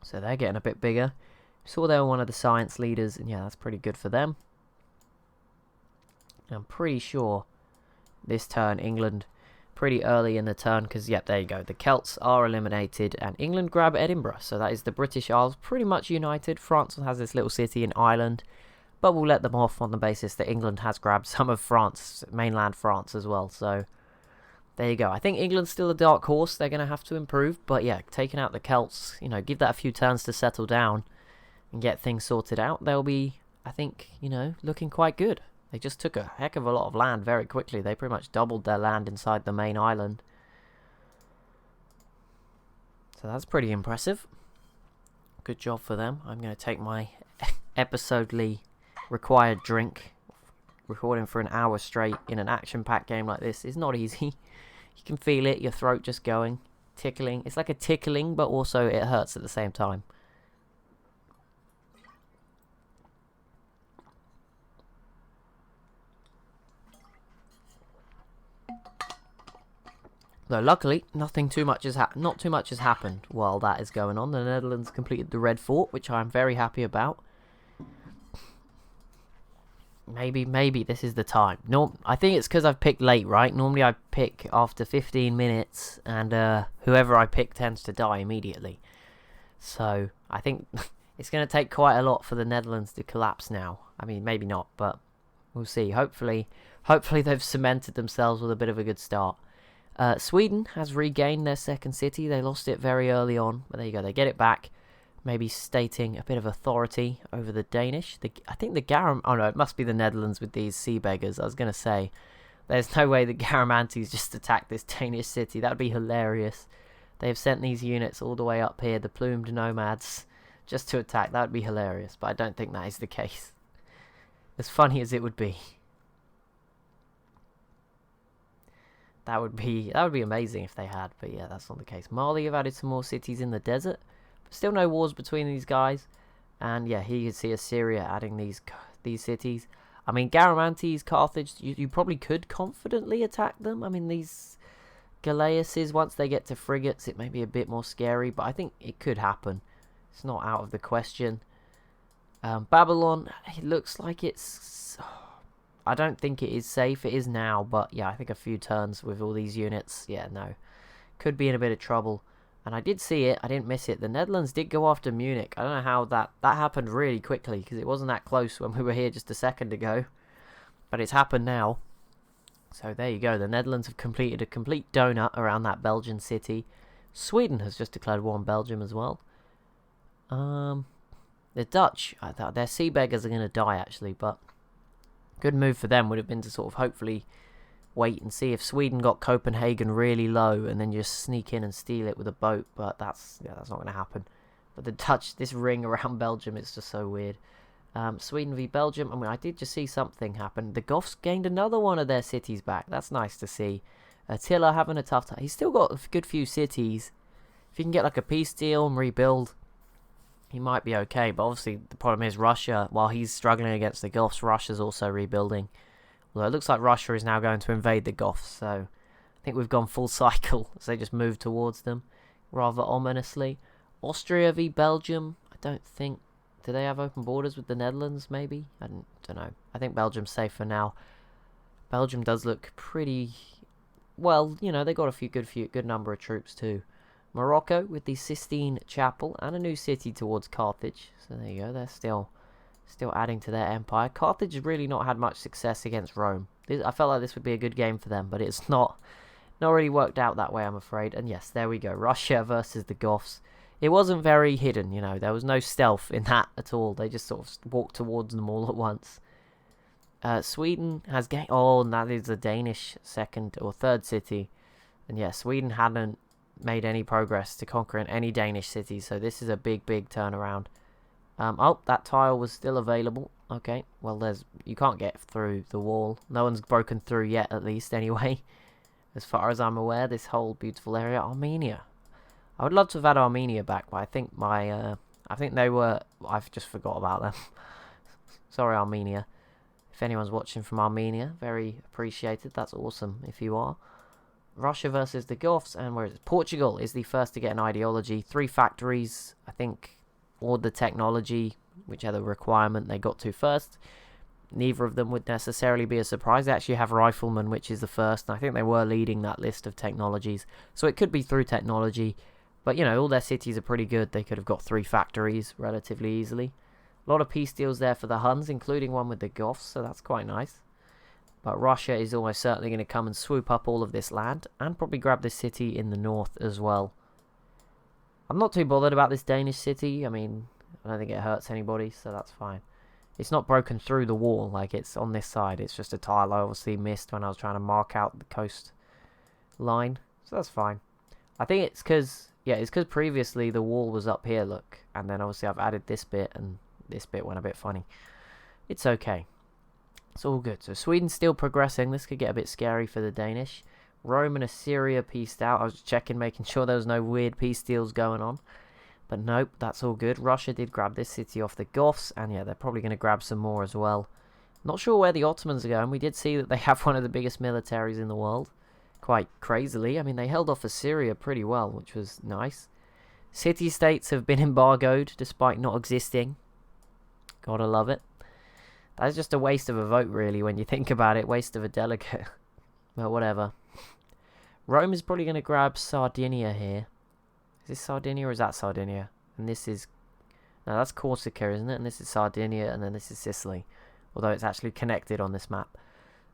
So they're getting a bit bigger. Saw they were one of the science leaders, and yeah, that's pretty good for them. I'm pretty sure this turn, England, pretty early in the turn, because, yep, there you go. The Celts are eliminated, and England grab Edinburgh. So that is the British Isles pretty much united. France has this little city in Ireland, but we'll let them off on the basis that England has grabbed some of France, mainland France as well. So there you go. I think England's still a dark horse. They're going to have to improve. But yeah, taking out the Celts, give that a few turns to settle down and get things sorted out. They'll be, I think, looking quite good. They just took a heck of a lot of land very quickly. They pretty much doubled their land inside the main island. So that's pretty impressive. Good job for them. I'm going to take my episodely required drink. Recording for an hour straight in an action-packed game like this is not easy. You can feel it, your throat just going, tickling. It's like a tickling, but also it hurts at the same time. Though luckily, not too much has happened while that is going on. The Netherlands completed the Red Fort, which I'm very happy about. maybe this is the time. No, I think it's because I've picked late, right? Normally I pick after 15 minutes, and whoever I pick tends to die immediately. So I think it's going to take quite a lot for the Netherlands to collapse now. I mean, maybe not, but we'll see. Hopefully they've cemented themselves with a bit of a good start. Sweden has regained their second city. They lost it very early on, but there you go. They get it back. Maybe stating a bit of authority over the Danish. I think the Garam... Oh no, it must be the Netherlands with these sea beggars. I was going to say, there's no way the Garamantes just attacked this Danish city. That would be hilarious. They have sent these units all the way up here, the plumed nomads, just to attack. That would be hilarious, but I don't think that is the case. As funny as it would be. That would be amazing if they had, but yeah, that's not the case. Mali have added some more cities in the desert. Still no wars between these guys. And yeah, here you can see Assyria adding these cities. I mean, Garamantes, Carthage, you probably could confidently attack them. I mean, these Galeases, once they get to frigates, it may be a bit more scary, but I think it could happen. It's not out of the question. Babylon, it looks like it's... I don't think it is safe. It is now, but yeah, I think a few turns with all these units. Yeah, no. Could be in a bit of trouble. And I did see it. I didn't miss it. The Netherlands did go after Munich. I don't know how that happened really quickly, because it wasn't that close when we were here just a second ago. But it's happened now. So there you go. The Netherlands have completed a complete donut around that Belgian city. Sweden has just declared war on Belgium as well. The Dutch, I thought their sea beggars are going to die actually, but good move for them would have been to sort of hopefully wait and see if Sweden got Copenhagen really low and then just sneak in and steal it with a boat, but that's not going to happen. But the Dutch, this ring around Belgium, it's just so weird. Sweden v Belgium, I mean, I did just see something happen. The Goths gained another one of their cities back. That's nice to see. Attila having a tough time. He's still got a good few cities. If you can get like a peace deal and rebuild, he might be okay. But obviously the problem is Russia, while he's struggling against the Goths, Russia's also rebuilding. Although it looks like Russia is now going to invade the Goths, so I think we've gone full cycle as they just move towards them, rather ominously. Austria v Belgium, I don't think... Do they have open borders with the Netherlands, maybe? I don't know. I think Belgium's safe for now. Belgium does look pretty... Well, you know, they got a good number of troops too. Morocco with the Sistine Chapel and a new city towards Carthage. So there you go, they're still adding to their empire. Carthage has really not had much success against Rome. I felt like this would be a good game for them, but it's not really worked out that way, I'm afraid. And yes, there we go. Russia versus the Goths. It wasn't very hidden, you know. There was no stealth in that at all. They just sort of walked towards them all at once. Sweden has gained... Oh, and that is the Danish second or third city. And yeah, Sweden hadn't made any progress to conquering any Danish cities, so this is a big turnaround. Oh, that tile was still available. Okay, well, you can't get through the wall. No one's broken through yet, at least, anyway. As far as I'm aware, this whole beautiful area. Armenia. I would love to have had Armenia back, but I think I think they were... I've just forgot about them. Sorry, Armenia. If anyone's watching from Armenia, very appreciated. That's awesome if you are. Russia versus the Goths, and where is it? Portugal is the first to get an ideology. 3 factories, I think, or the technology, whichever requirement they got to first. Neither of them would necessarily be a surprise. They actually have riflemen, which is the first, and I think they were leading that list of technologies. So it could be through technology, but you know, all their cities are pretty good. They could have got 3 factories relatively easily. A lot of peace deals there for the Huns, including one with the Goths, so that's quite nice. But Russia is almost certainly going to come and swoop up all of this land, and probably grab this city in the north as well. I'm not too bothered about this Danish city. I mean, I don't think it hurts anybody, so that's fine. It's not broken through the wall, like it's on this side. It's just a tile I obviously missed when I was trying to mark out the coast line, so that's fine. I think it's because, yeah, it's because previously the wall was up here, look, and then obviously I've added this bit, and this bit went a bit funny. It's okay. It's all good. So Sweden's still progressing. This could get a bit scary for the Danish. Rome and Assyria pieced out. I was checking, making sure there was no weird peace deals going on. But nope, that's all good. Russia did grab this city off the Goths. And yeah, they're probably going to grab some more as well. Not sure where the Ottomans are going. We did see that they have one of the biggest militaries in the world. Quite crazily. I mean, they held off Assyria pretty well, which was nice. City-states have been embargoed despite not existing. Gotta love it. That's just a waste of a vote, really, when you think about it. Waste of a delegate. But whatever. Rome is probably going to grab Sardinia here. Is this Sardinia or is that Sardinia? And this is... No, that's Corsica, isn't it? And this is Sardinia, and then this is Sicily. Although it's actually connected on this map.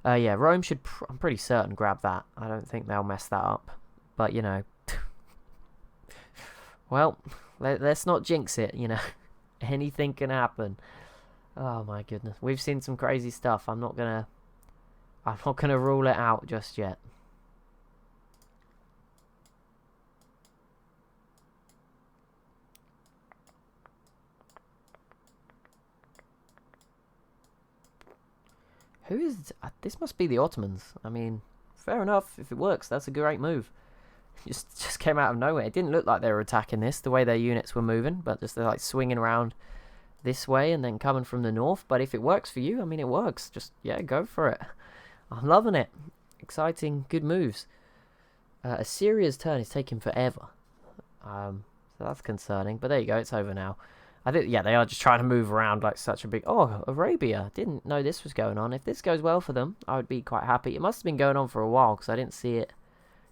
Yeah, Rome should... I'm pretty certain grab that. I don't think they'll mess that up. But, you know... Well, let's not jinx it, you know. Anything can happen. Oh my goodness. We've seen some crazy stuff. I'm not gonna rule it out just yet. Who is... this must be the Ottomans. I mean, fair enough. If it works, that's a great move. Just came out of nowhere. It didn't look like they were attacking this, the way their units were moving, but just they're like swinging around this way and then coming from the north. But if it works for you, I mean, it works. Just, yeah, go for it. I'm loving it. Exciting, good moves. Assyria's turn is taking forever. So that's concerning. But there you go, it's over now. I think, yeah, they are just trying to move around like such a big... Oh, Arabia. Didn't know this was going on. If this goes well for them, I would be quite happy. It must have been going on for a while because I didn't see it.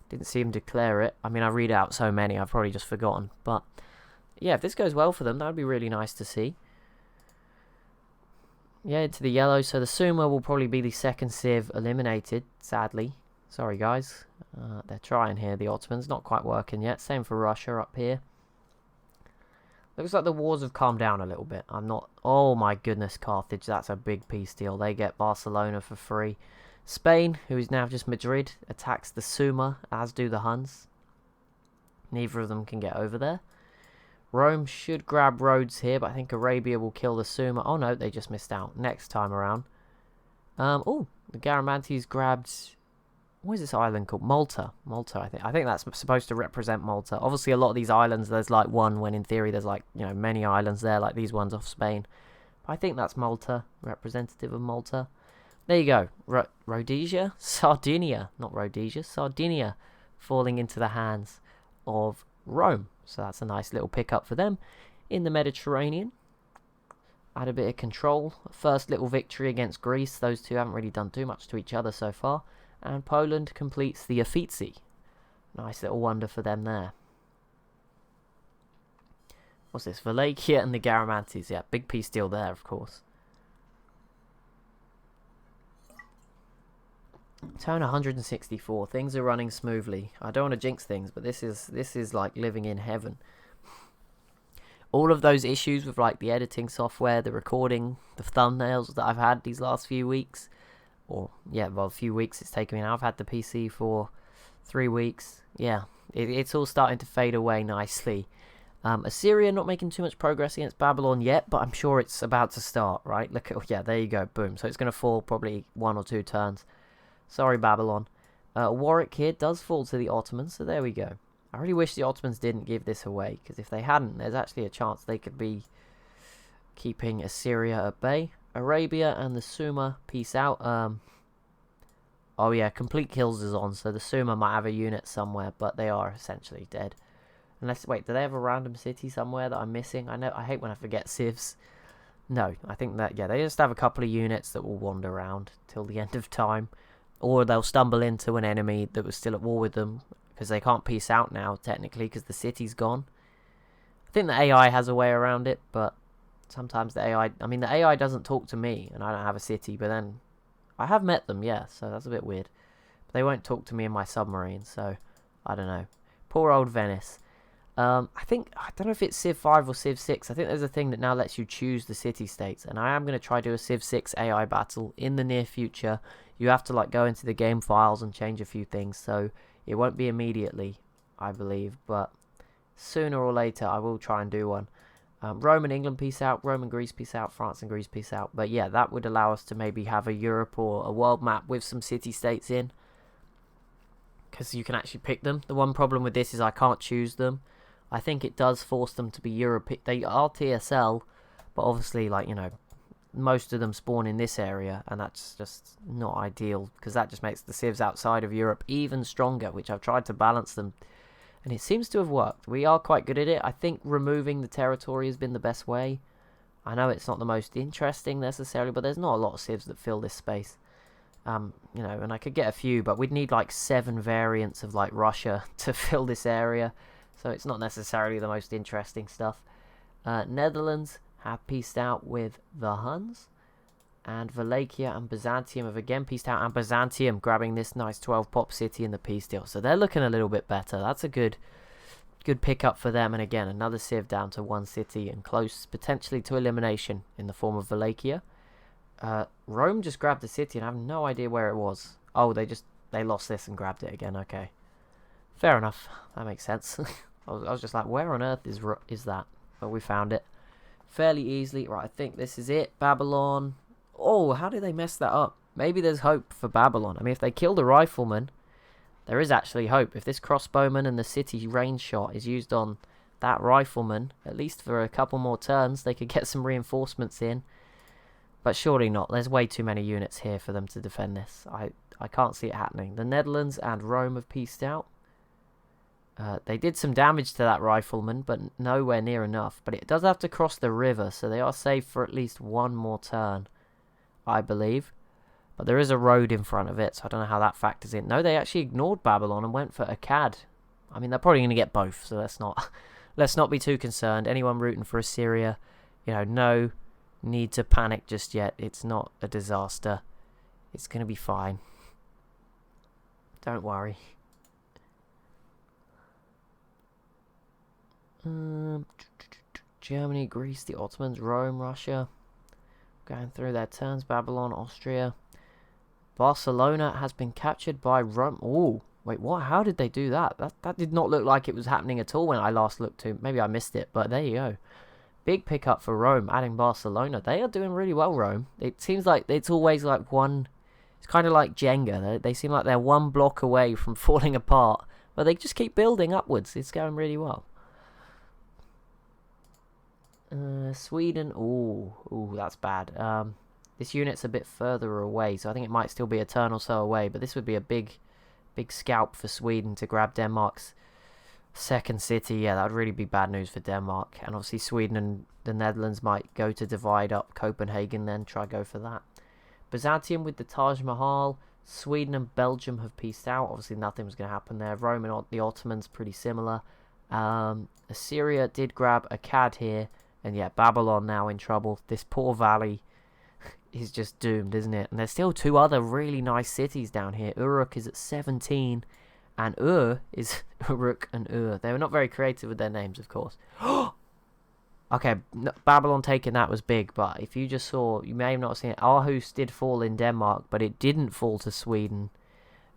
Didn't see him declare it. I mean, I read out so many, I've probably just forgotten. But, yeah, if this goes well for them, that would be really nice to see. Yeah, into the yellow. So the Sumer will probably be the second civ eliminated, sadly. Sorry, guys. They're trying here, the Ottomans. Not quite working yet. Same for Russia up here. Looks like the wars have calmed down a little bit. I'm not... Oh, my goodness, Carthage. That's a big peace deal. They get Barcelona for free. Spain, who is now just Madrid, attacks the Sumer, as do the Huns. Neither of them can get over there. Rome should grab Rhodes here, but I think Arabia will kill the Sumer. Oh no, they just missed out. Next time around. Oh, the Garamantes grabbed... What is this island called? Malta. Malta, I think. I think that's supposed to represent Malta. Obviously, a lot of these islands, there's like one, when in theory there's like, you know, many islands there, like these ones off Spain. But I think that's Malta, representative of Malta. There you go. Rhodesia? Sardinia. Not Rhodesia. Sardinia falling into the hands of Rome. So that's a nice little pickup for them in the Mediterranean. Had a bit of control. First little victory against Greece. Those two haven't really done too much to each other so far. And Poland completes the Uffizi. Nice little wonder for them there. What's this? Wallachia and the Garamantes. Yeah, big peace deal there, of course. Turn 164. Things are running smoothly. I don't want to jinx things, but this is like living in heaven. All of those issues with like the editing software, the recording, the thumbnails that I've had these last few weeks, or yeah, well, a few weeks it's taken me now. I've had the PC for 3 weeks. Yeah, it's all starting to fade away nicely. Assyria not making too much progress against Babylon yet, but I'm sure it's about to start, right? Look at, yeah, there you go, boom. So it's going to fall probably 1 or 2 turns. Sorry, Babylon. Warwick here does fall to the Ottomans, so there we go. I really wish the Ottomans didn't give this away, because if they hadn't, there's actually a chance they could be keeping Assyria at bay. Arabia and the Sumer, peace out. Oh yeah, complete kills is on, so the Sumer might have a unit somewhere, but they are essentially dead. Unless, wait, do they have a random city somewhere that I'm missing? I hate when I forget civs. No, I think that, yeah, they just have a couple of units that will wander around till the end of time. Or they'll stumble into an enemy that was still at war with them, because they can't peace out now, technically, because the city's gone. I think the AI has a way around it, but sometimes the AI... I mean, the AI doesn't talk to me, and I don't have a city, but then... I have met them, yeah, so that's a bit weird. But they won't talk to me in my submarine, so... I don't know. Poor old Venice. I don't know if it's Civ 5 or Civ 6. I think there's a thing that now lets you choose the city-states, and I am going to try to do a Civ 6 AI battle in the near future. You have to like go into the game files and change a few things, so it won't be immediately, I believe, but sooner or later I will try and do one. Rome and England peace out, Rome and Greece peace out, France and Greece peace out. But yeah, that would allow us to maybe have a Europe or a world map with some city-states in, because you can actually pick them. The one problem with this is I can't choose them. I think it does force them to be Europe. They are TSL, but obviously, like, you know, most of them spawn in this area, and that's just not ideal, because that just makes the civs outside of Europe even stronger, which I've tried to balance them, and it seems to have worked. We are quite good at it. I think removing the territory has been the best way. I know it's not the most interesting necessarily, but there's not a lot of civs that fill this space. You know, and I could get a few, but we'd need like 7 variants of like Russia to fill this area, so it's not necessarily the most interesting stuff. Netherlands have peaced out with the Huns, and Wallachia and Byzantium have again peaced out, and Byzantium grabbing this nice 12 pop city in the peace deal, so they're looking a little bit better. That's a good pickup for them, and again another civ down to 1 city and close potentially to elimination in the form of Wallachia. Rome just grabbed the city and I have no idea where it was. Oh, they lost this and grabbed it again. Okay, fair enough, that makes sense. I was just like, where on earth is that? But we found it fairly easily. Right, I think this is it. Babylon. Oh, how did they mess that up? Maybe there's hope for Babylon. I mean, if they kill the rifleman, there is actually hope. If this crossbowman and the city range shot is used on that rifleman, at least for a couple more turns, they could get some reinforcements in. But surely not. There's way too many units here for them to defend this. I can't see it happening. The Netherlands and Rome have peaced out. They did some damage to that rifleman, but nowhere near enough. But it does have to cross the river, so they are safe for at least one more turn, I believe. But there is a road in front of it, so I don't know how that factors in. No, they actually ignored Babylon and went for Akkad. I mean, they're probably going to get both, so let's not be too concerned. Anyone rooting for Assyria, you know, no need to panic just yet. It's not a disaster. It's going to be fine. Don't worry. Germany, Greece, the Ottomans, Rome, Russia. Going through their turns. Babylon, Austria. Barcelona has been captured by Rome. Oh, wait, what? How did they do that? That did not look like it was happening at all when I last looked to. Maybe I missed it, but there you go. Big pickup for Rome, adding Barcelona. They are doing really well, Rome. It seems like it's always like one... It's kind of like Jenga. They seem like they're one block away from falling apart. But they just keep building upwards. It's going really well. Sweden. Ooh, that's bad. This unit's a bit further away, so I think it might still be a turn or so away. But this would be a big scalp for Sweden to grab Denmark's second city. Yeah, that would really be bad news for Denmark. And obviously Sweden and the Netherlands might go to divide up Copenhagen, then try go for that. Byzantium with the Taj Mahal. Sweden and Belgium have peaced out. Obviously nothing was going to happen there. Rome and the Ottomans pretty similar. Assyria did grab Akkad here. And yeah, Babylon now in trouble. This poor valley is just doomed, isn't it? And there's still 2 other really nice cities down here. Uruk is at 17. And is Uruk and They were not very creative with their names, of course. Okay, Babylon taking that was big, but if you just saw, you may have not seen it. Aarhus did fall in Denmark, but it didn't fall to Sweden.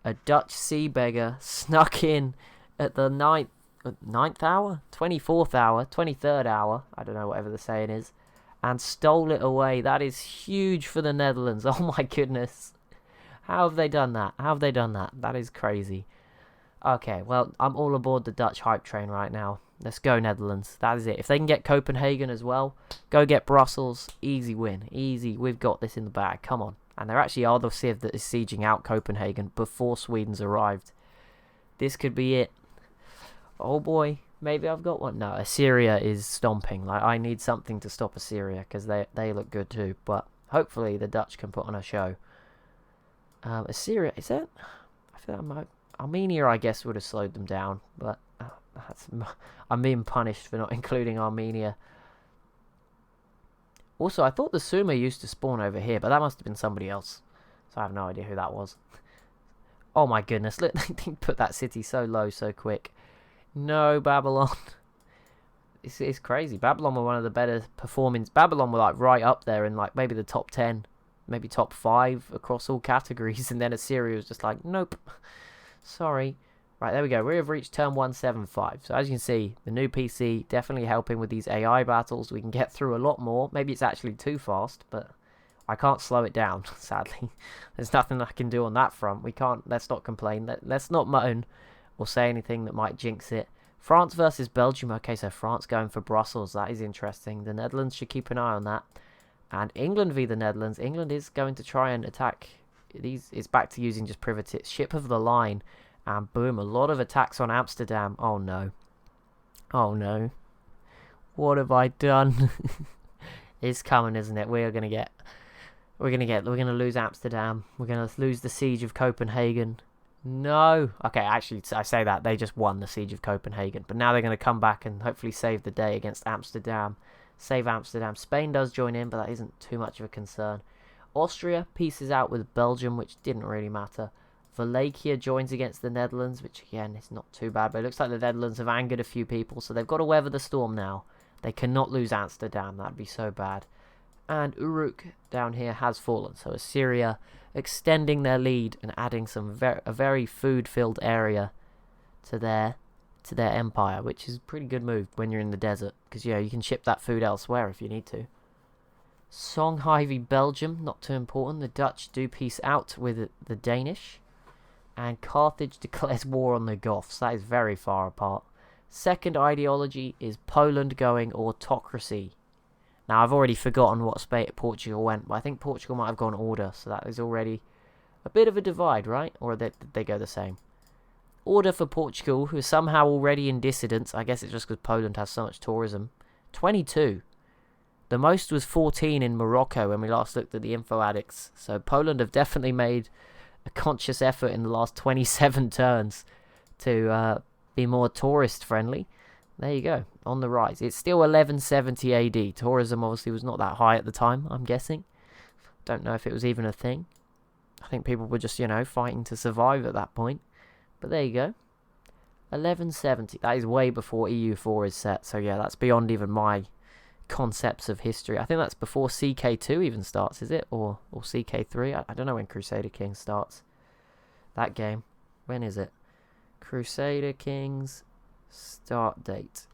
A Dutch sea beggar snuck in at the 9th hour? 24th hour? 23rd hour? I don't know, whatever the saying is. And stole it away. That is huge for the Netherlands. Oh my goodness. How have they done that? How have they done that? That is crazy. Okay, well, I'm all aboard the Dutch hype train right now. Let's go, Netherlands. That is it. If they can get Copenhagen as well, go get Brussels. Easy win. Easy. We've got this in the bag. Come on. And there actually are the civ that is sieging out Copenhagen before Sweden's arrived. This could be it. Oh boy. Maybe I've got one. No, Assyria is stomping. Like, I need something to stop Assyria because they look good too. But hopefully the Dutch can put on a show. Assyria, is it? I feel like Armenia, I guess, would have slowed them down. But I'm being punished for not including Armenia. Also, I thought the Sumer used to spawn over here, but that must have been somebody else. So I have no idea who that was. Oh my goodness, look, they put that city so low so quick. No, Babylon. It's crazy. Babylon were one of the better performing. Babylon were like right up there in like maybe the top 10, maybe top 5 across all categories. And then Assyria was just like, nope. Sorry. Right, there we go. We have reached turn 175. So as you can see, the new PC definitely helping with these AI battles. We can get through a lot more. Maybe it's actually too fast, but I can't slow it down, sadly. There's nothing I can do on that front. We can't, let's not complain. Let's not moan or say anything that might jinx it. France versus Belgium. Okay, so France going for Brussels. That is interesting. The Netherlands should keep an eye on that. And England v the Netherlands. England is going to try and attack. It's back to using just privateers. Ship of the line. And boom, a lot of attacks on Amsterdam. Oh no. Oh no. What have I done? It's coming, isn't it? We're gonna lose Amsterdam. We're gonna lose the siege of Copenhagen. No. Okay, actually, I say that they just won the siege of Copenhagen, but now they're gonna come back and hopefully save the day against Amsterdam. Save Amsterdam. Spain does join in, but that isn't too much of a concern. Austria pieces out with Belgium, which didn't really matter. Wallachia joins against the Netherlands, which again is not too bad, but it looks like the Netherlands have angered a few people, so they've got to weather the storm now. They cannot lose Amsterdam, that'd be so bad. And Uruk down here has fallen, so Assyria extending their lead and adding a very food-filled area to their empire, which is a pretty good move when you're in the desert, because you can ship that food elsewhere if you need to. Songhai v Belgium, not too important. The Dutch do peace out with the Danish. And Carthage declares war on the Goths. That is very far apart. Second ideology is Poland going autocracy. Now, I've already forgotten what Portugal went, but I think Portugal might have gone order, so that is already a bit of a divide, right? Or did they go the same? Order for Portugal, who is somehow already in dissidence. I guess it's just because Poland has so much tourism. 22. The most was 14 in Morocco when we last looked at the info addicts. So Poland have definitely made a conscious effort in the last 27 turns to be more tourist friendly. There you go, on the rise. It's still 1170 AD. Tourism obviously was not that high at the time, I'm guessing. Don't know if it was even a thing. I think people were just, fighting to survive at that point. But there you go. 1170. That is way before EU4 is set. So yeah, that's beyond even my concepts of history. I think that's before CK2 even starts, is it? Or CK3? I don't know when Crusader Kings starts. That game. When is it? Crusader Kings start date.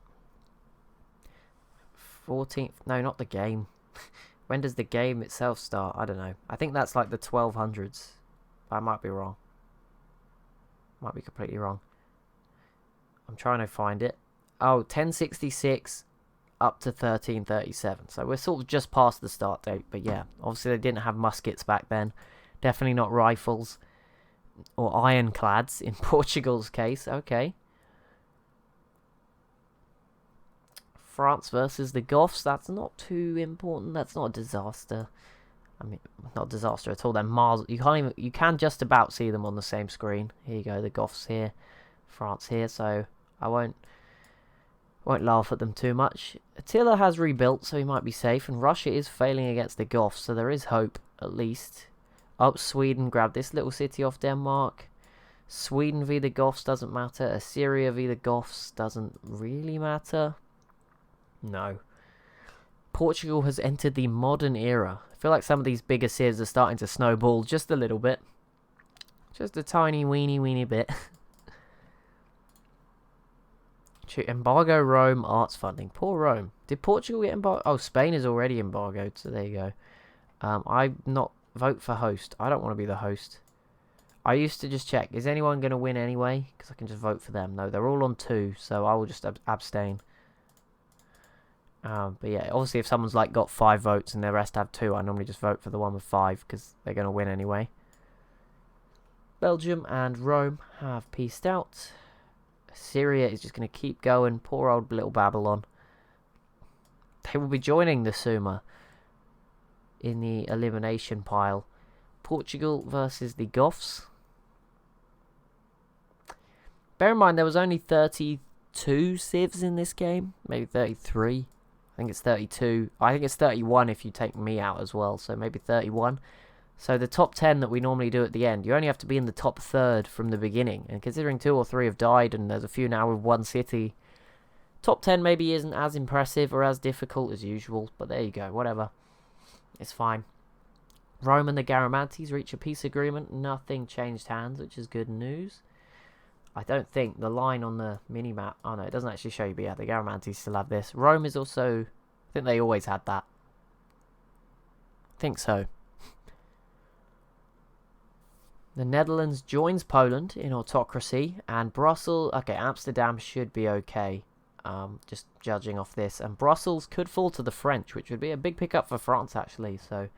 14th. No, not the game. When does the game itself start? I don't know. I think that's like the 1200s. I might be wrong. Might be completely wrong. I'm trying to find it. Oh, 1066 up to 1337. So we're sort of just past the start date. But yeah, obviously they didn't have muskets back then. Definitely not rifles or ironclads in Portugal's case. Okay. France versus the Goths. That's not too important. That's not a disaster. I mean, not a disaster at all. They're miles. You can just about see them on the same screen. Here you go. The Goths here, France here. So I won't laugh at them too much. Attila has rebuilt, so he might be safe. And Russia is failing against the Goths, so there is hope at least. Oh, Sweden grabbed this little city off Denmark. Sweden v the Goths doesn't matter. Assyria v the Goths doesn't really matter. No. Portugal has entered the modern era. I feel like some of these bigger cities are starting to snowball just a little bit. Just a tiny weeny bit. Embargo Rome arts funding. Poor Rome. Did Portugal get embargoed? Oh, Spain is already embargoed, so there you go. I'm not vote for host. I don't want to be the host. I used to just check. Is anyone going to win anyway? Because I can just vote for them. No, they're all on 2, so I will just abstain. But yeah, obviously if someone's like got 5 votes and the rest have 2, I normally just vote for the one with 5 because they're going to win anyway. Belgium and Rome have peaced out. Syria is just going to keep going. Poor old little Babylon. They will be joining the Summa in the elimination pile. Portugal versus the Goths. Bear in mind there was only 32 civs in this game. Maybe 33. I think it's 32. I think it's 31 if you take me out as well. So maybe 31. So the top 10 that we normally do at the end, you only have to be in the top third from the beginning. And considering 2 or 3 have died and there's a few now with 1 city, top 10 maybe isn't as impressive or as difficult as usual. But there you go, whatever. It's fine. Rome and the Garamantes reach a peace agreement. Nothing changed hands, which is good news. I don't think the line on the mini-map... Oh no, it doesn't actually show you, but yeah, the Garamantes still have this. Rome is also... I think they always had that. I think so. The Netherlands joins Poland in autocracy, and Brussels... Okay, Amsterdam should be okay, just judging off this. And Brussels could fall to the French, which would be a big pickup for France, actually. So,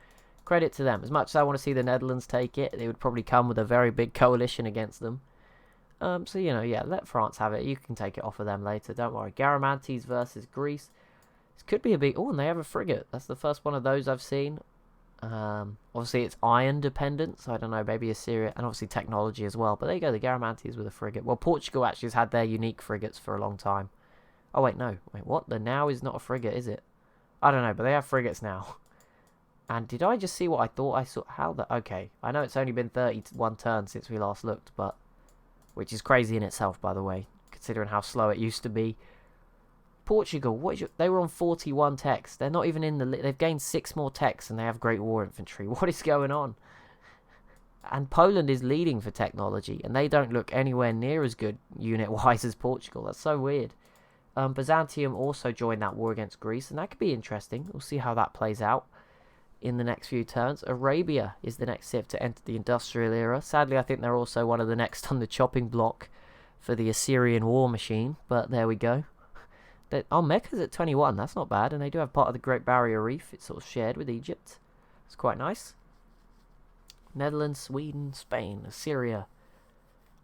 credit to them. As much as I want to see the Netherlands take it, they would probably come with a very big coalition against them. So, yeah, let France have it. You can take it off of them later, don't worry. Garamantes versus Greece. This could be a big... Oh, and they have a frigate. That's the first one of those I've seen. Obviously, it's iron dependent, so I don't know, maybe Assyria, and obviously technology as well. But there you go, the Garamantes with a frigate. Well, Portugal actually has had their unique frigates for a long time. Oh, wait, no. Wait, what? The now is not a frigate, is it? I don't know, but they have frigates now. And did I just see what I thought I saw? How the... Okay, I know it's only been 31 turns since we last looked, but... Which is crazy in itself, by the way, considering how slow it used to be. Portugal, what is your... They were on 41 techs. They're not even in the... They've gained 6 more techs and they have Great War Infantry. What is going on? And Poland is leading for technology, and they don't look anywhere near as good unit-wise as Portugal. That's so weird. Byzantium also joined that war against Greece, and that could be interesting. We'll see how that plays out in the next few turns. Arabia is the next civ to enter the industrial era. Sadly, I think they're also one of the next on the chopping block for the Assyrian war machine, but there we go. Oh, Mecca's at 21. That's not bad, and they do have part of the Great Barrier Reef. It's sort of shared with Egypt. It's quite nice. Netherlands, Sweden, Spain, Assyria.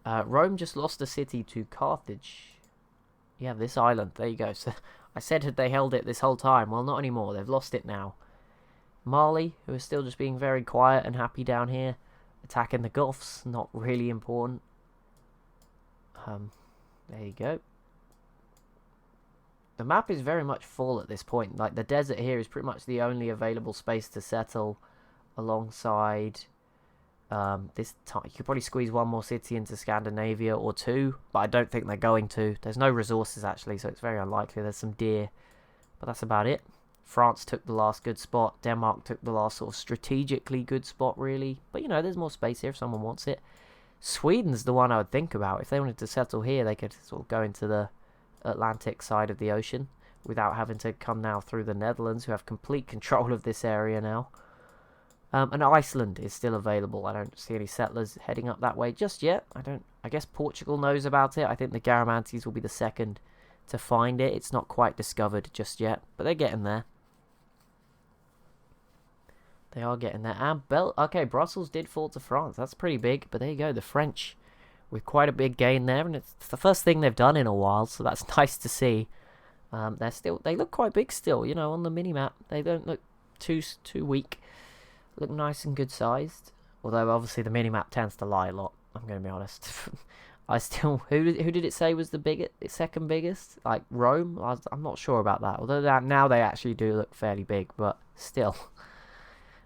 Rome just lost a city to Carthage. Yeah, this island. There you go. So I said had they held it this whole time. Well, not anymore. They've lost it now. Mali, who is still just being very quiet and happy down here. Attacking the Goths. Not really important. There you go. The map is very much full at this point. Like, the desert here is pretty much the only available space to settle alongside this time. You could probably squeeze one more city into Scandinavia or two, but I don't think they're going to. There's no resources, actually, so it's very unlikely. There's some deer, but that's about it. France took the last good spot. Denmark took the last sort of strategically good spot, really. But, you know, there's more space here if someone wants it. Sweden's the one I would think about. If they wanted to settle here, they could sort of go into the Atlantic side of the ocean without having to come now through the Netherlands, who have complete control of this area now. And Iceland is still available. I don't see any settlers heading up that way just yet. I guess Portugal knows about it. I think the Garamantes will be the second to find it. It's not quite discovered just yet, but they're getting there. They are getting there. And okay, Brussels did fall to France. That's pretty big, but there you go. The French with quite a big gain there, and it's the first thing they've done in a while, so that's nice to see. They look quite big still, you know, on the mini-map. They don't look too weak. Look nice and good sized. Although obviously the mini-map tends to lie a lot, I'm going to be honest. who did it say was the second biggest? Like Rome? I'm not sure about that. Although now they actually do look fairly big, but still.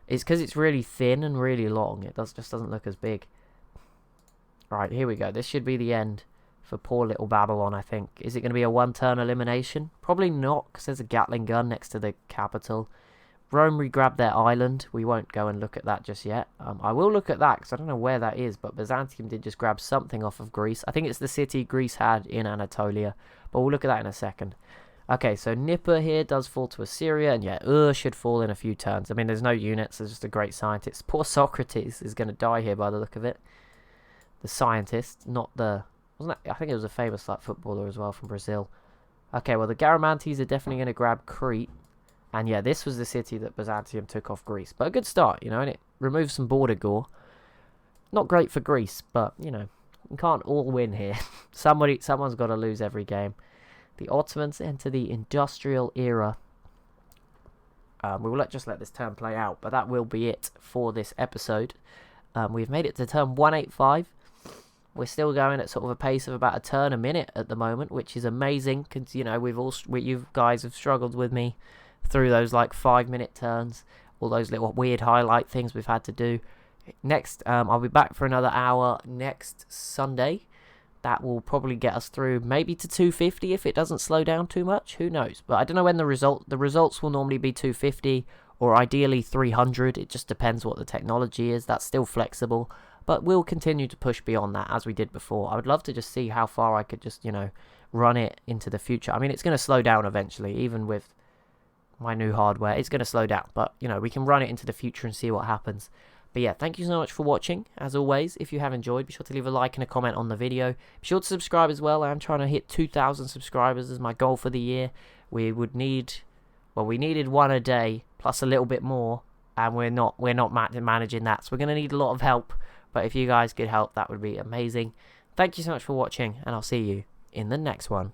It's because it's really thin and really long. It just doesn't look as big. Right, here we go. This should be the end for poor little Babylon, I think. Is it going to be a one-turn elimination? Probably not, because there's a Gatling gun next to the capital. Rome re-grabbed their island. We won't go and look at that just yet. I will look at that, because I don't know where that is, but Byzantium did just grab something off of Greece. I think it's the city Greece had in Anatolia, but we'll look at that in a second. Okay, so Nipper here does fall to Assyria, and yeah, should fall in a few turns. I mean, there's no units, there's just a great scientist. Poor Socrates is going to die here by the look of it. The scientist, not the... I think it was a famous like footballer as well from Brazil. Okay, well, the Garamantes are definitely going to grab Crete. And yeah, this was the city that Byzantium took off Greece. But a good start, you know, and it removes some border gore. Not great for Greece, but, you know, we can't all win here. Someone's got to lose every game. The Ottomans enter the industrial era. We will just let this turn play out, but that will be it for this episode. We've made it to turn 185. We're still going at sort of a pace of about a turn a minute at the moment, which is amazing because, you know, you guys have struggled with me through those like 5-minute turns, all those little weird highlight things we've had to do. Next, I'll be back for another hour next Sunday. That will probably get us through maybe to 250 if it doesn't slow down too much. Who knows? But I don't know when the results will normally be 250 or ideally 300. It just depends what the technology is. That's still flexible. But we'll continue to push beyond that as we did before. I would love to just see how far I could just, you know, run it into the future. I mean, it's going to slow down eventually, even with my new hardware. It's going to slow down. But, you know, we can run it into the future and see what happens. But yeah, thank you so much for watching. As always, if you have enjoyed, be sure to leave a like and a comment on the video. Be sure to subscribe as well. I'm trying to hit 2,000 subscribers as my goal for the year. We needed one a day, plus a little bit more. And we're not managing that. So we're going to need a lot of help. But if you guys could help, that would be amazing. Thank you so much for watching, and I'll see you in the next one.